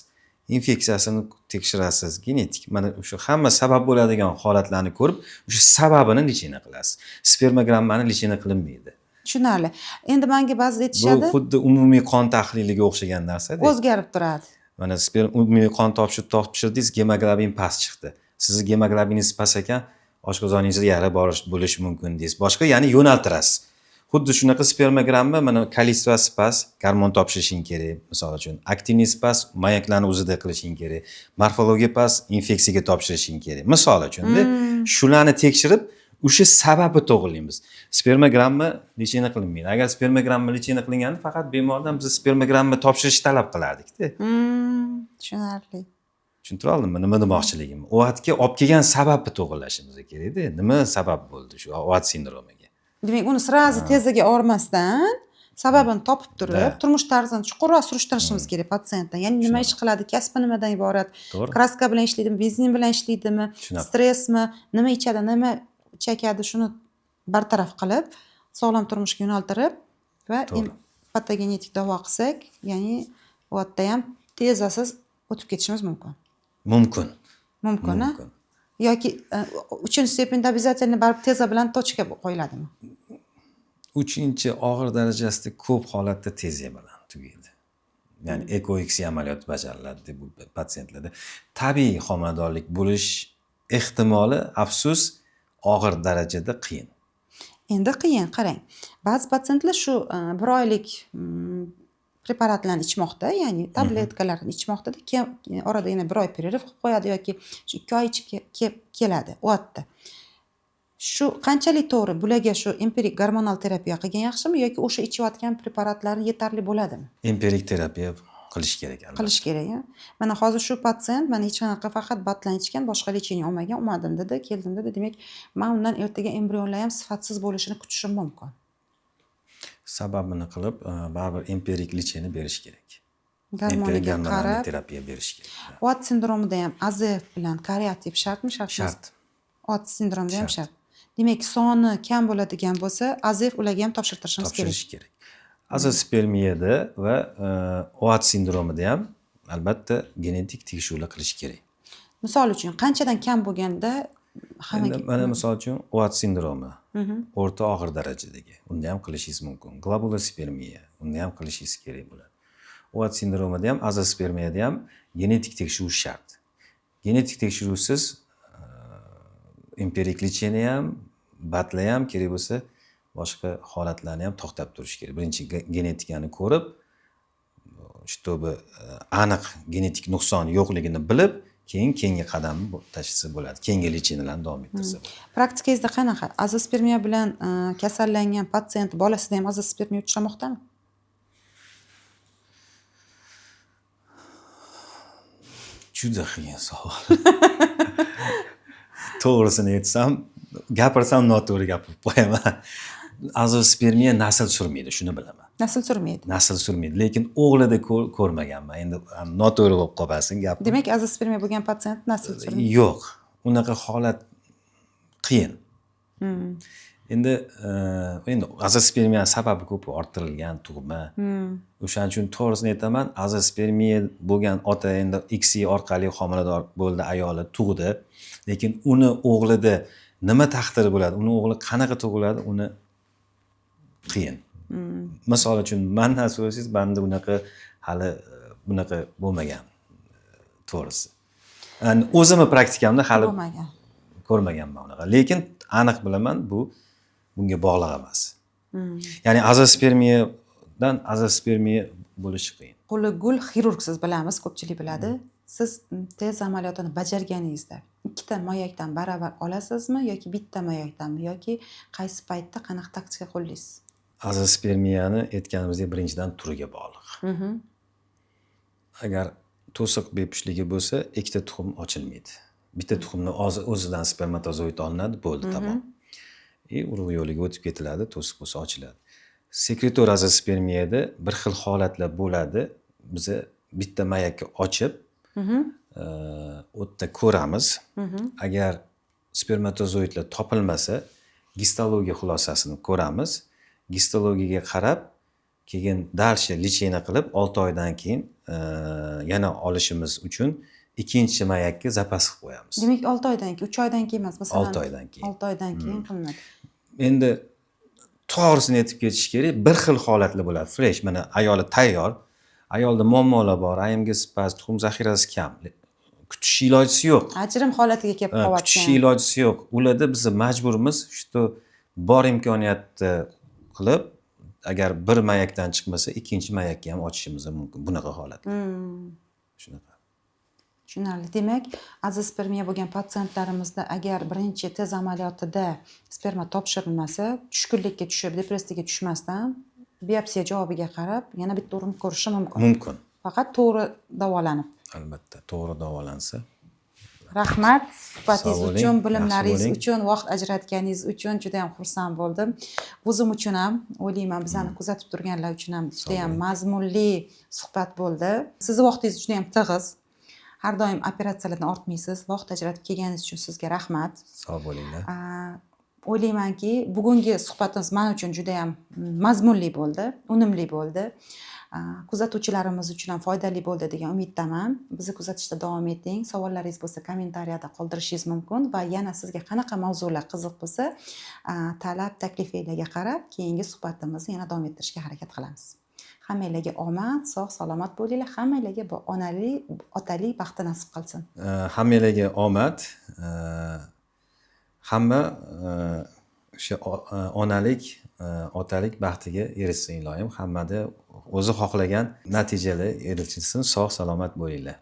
infeksiyasini tekshirasiz, genetik. Mana o'sha hamma sabab bo'ladigan holatlarni ko'rib, o'sha sababini lecheniya qilasiz. Spermogrammani lecheniya qilinmaydi. Tushunarli. Endi menga ba'zida aytishadi, bu xuddi umumiy qon tahliliga o'xshagan narsa-da. o'zgarib turadi. Mana umumiy qon topshirdingiz, gemoglobin past chiqdi. Sizni gemoglobiningiz past ekan, oshqozoningizda yara bo'lishi mumkin deysiz. Boshqa, ya'ni yo'naltirasiz. Xuddi shunaqa spermogramma mana kalistrasi past, gormon topshirishing kerak, misol uchun. Aktinniz past, mayaklarni o'zida qilishing kerak. Morfologiya past, infeksiyaga topshirishing kerak. Misol uchun-da, shularni tekshirib, o'sha sababi to'g'rilaymiz. Spermogramma lecheniya qilinmaydi. Agar spermogramma lecheniya qilinganda faqat bemordan biz spermogramma topshirish talab qilardik-da. Tushunarli. Tushuntira oldimmi? Nima demoqchiligimni? OATga olib kelgan sababni to'g'rilashimiz kerak-da. Nima sabab bo'ldi shu OAT sindromiga? Demak, uni sirazi tezaga olmasdan sababini topib turib, turmush tarzini chuqurroq surishtirishimiz kerak patsientdan. Ya'ni nima ish qiladi, kasbi nimadan iborat, kraska bilan ishlaydimi, benzin bilan ishlaydimi, stressmi, nima ichadi, nima chekadi, shuni bartaraf qilib, sog'lom turmushga yo'naltirib va patogenetik davo qilsak, ya'ni OATda ham tezasiz o'tib ketishimiz mumkin. Mumkin. Yoki 3-stependa обязательно barib teza bilan tochka qo'yiladimi? 3-og'ir darajasida ko'p holatda tezya bilan tugaydi. Ya'ni ECOX amaliyot bajariladi bu patsientlarda. Tabiiy homiladorlik bo'lish ehtimoli, afsus, og'ir darajada qiyin. Endi qiyin, qarang. Ba'zi patsientlar shu 1 oylik preparatlarni ichmoqda, ya'ni tabletkalarni ichmoqda, keyin orada yana 1 oy pererv qilib qo'yadi yoki 2 oy ichib keladi OATda. Shu qanchalik to'g'ri? Bularga shu empirik gormonal terapiya qilgan yaxshimi yoki o'sha ichayotgan preparatlar yetarli bo'ladimi? Empirik terapiya qilish kerak albatta. Qilish kerak. Mana hozir shu patsient mana hech qanaqa faqat batlan ichgan, boshqa lecheniya olmagan, olmadim dedi, keldim dedi. Demak, men undan ertaga embrionlar ham sifatsiz bo'lishini kutishim mumkin. Sababini qilib, baribir empirik lecheniya berish kerak. Gormoniga qarab terapiya berish kerak. OAT sindromida ham AZF bilan kariativ shartmi, shartmi? Shart. OAT sindromida ham shart. Demak, soni kam bo'ladigan bo'lsa, AZF ularga ham topshirtirishimiz kerak. Topshirish kerak. Azospermiyada va OAT sindromida ham albatta genetik tekshiruvlar qilish kerak. Misol uchun, qanchadan kam bo'lganda hammaga mana misol uchun OAT sindromi o'rta og'ir darajadagi. Unda ham qilishingiz mumkin. Globulospermiya, unda ham qilishingiz kerak bo'ladi. OAT sindromida ham, azospermiyada ham genetik tekshiruv shart. Genetik tekshiruvsiz empirik lecheniya ham, batla ham kerak bo'lsa, boshqa holatlarni ham to'xtab turish kerak. Birinchi genetikani ko'rib, чтобы aniq genetik nuqson yo'qligini bilib, keyin keyingi qadamni tashlasa bo'ladi. Keyingi lecheniyalarni davom ettirsa bo'ladi. Praktikangizda qanaqa? Azospermiya bilan kasallangan patsient bolasida ham azospermiya uchramoqdami? Juda qiyin savol. to'g'risini aytsam, gapirsam noto'g'ri gapirib qo'yaman. Azospermiya nasl surmaydi, shuni bilaman. Nasl surmaydi. Nasl surmaydi, lekin o'g'lida ko'rmaganman. Endi noto'g'ri bo'lib qolmasin gapim. Demak, azospermiya bo'lgan patsient nasl surmaydi. Yo'q, unaqa holat qiyin. Endi azospermiya sababi ko'p, orttirilgan tug'ma. O'shaning uchun to'g'risini aytaman, azospermiya bo'lgan ota endi XY orqali homilador bo'ldi, ayoli tug'di, lekin uni o'g'lida nima taqdiri bo'ladi, uni o'g'li qanaqa tug'iladi, uni qiyin. Misol uchun mendan so'rasangiz, menda unaqa hali bunaqa bo'lmagan, to'g'risi. O'zimni praktikamda hali Bo'lmagan. ko'rmaganman unaqa. Lekin aniq bilaman, bunga bog'liq emas. Ya'ni azospermiyadan azospermiya bo'lishi qiyin. Qo'li gul xirurgsiz, bilamiz, ko'pchilik biladi. Siz tez amaliyotini bajarganingizda ikkita mayakdan baravar olasizmi yoki bitta mayakdanmi yoki qaysi paytda qanaqa taktika qo'llaysiz? Azospermiyani aytganimizdek birinchidan turiga bog'liq. Agar to'siq bepushligi bo'lsa, ikkita tuxum ochilmaydi. Bitta tuxumni o'zidan spermatozoid olinadi, bo'ldi, tamom. Urug' yo'liga o'tib ketiladi, to'siq bo'lsa ochiladi. Sekretor azospermiyada bir xil holatlar bo'ladi. Biz bitta mayakni ochib, o'tda ko'ramiz. Agar spermatozoidlar topilmasa, gistologiya xulosasini ko'ramiz. Gistologiyaga qarab, keyin dalsha lichena qilib 6 oydan keyin yana olishimiz uchun ikkinchi mayakka zapas qilib qo'yamiz. Demak, 6 oydan keyin, 3 oydan keyin emas, masalan. 6 oydan keyin. 6 oydan keyin qilinadi. Endi to'g'risini aytib ketish kerak, bir xil holatlar bo'ladi. Fresh, mana ayoli tayyor, ayolda muammolar bor, ayamga spas, tuxum zaxirasi kam. Kutish ilojisi yo'q. Ajrim holatiga kelib qolyapti. Kutish ilojisi yo'q. Ularda biz majburmiz, shu bor imkoniyatni qilib, agar bir mayakdan chiqmasa, ikkinchi mayakka ham ochishimiz mumkin. Bunaqa holat. Shunaqa. Tushunarli. Demak, azospermiya bo'lgan patsientlarimizda agar birinchi tez amaliyotida sperma topshirilmasa, tushkunlikka tushib, depressiyaga tushmasdan biopsiya javobiga qarab yana bitta urinib ko'rishi mumkin. Mumkin. Faqat to'g'ri davolanib. Albatta, to'g'ri davolansa. Rahmat suhbatingiz Sog' bo'ling, uchun, yaxshi bilimlaringiz bo'ling. uchun, vaqt ajratganingiz uchun juda ham xursand bo'ldim. O'zim uchun ham, o'ylayman, bizani kuzatib turganlar uchun ham juda ham mazmunli suhbat bo'ldi. Sizning vaqtingiz juda ham tig'iz. Har doim operatsiyalardan ortmaysiz. Vaqt ajratib kelganingiz uchun sizga rahmat. Sog' bo'linglar. O'ylaymanki, bugungi suhbatimiz men uchun juda ham mazmunli bo'ldi, unumli bo'ldi. Kuzatuvchilarimiz uchun ham foydali bo'ldi degan umiddaman. Bizni kuzatishda davom eting. Savollaringiz bo'lsa, kommentariyada qoldirishingiz mumkin va yana sizga qanaqa mavzular qiziq bo'lsa, talab, taklifingizga qarab, keyingi suhbatimizni yana davom ettirishga harakat qilamiz. Hammanglarga omad, sog', salomat bo'linglar. Hammanglarga bu onali, otali baxti nasib qilsin. Hammanglarga omad. Hamma o'sha onalik, otalik baxtiga erishsin iloyim. Hammada o'zi xohlagan natijalar erishsin. Sog', salomat bo'linglar.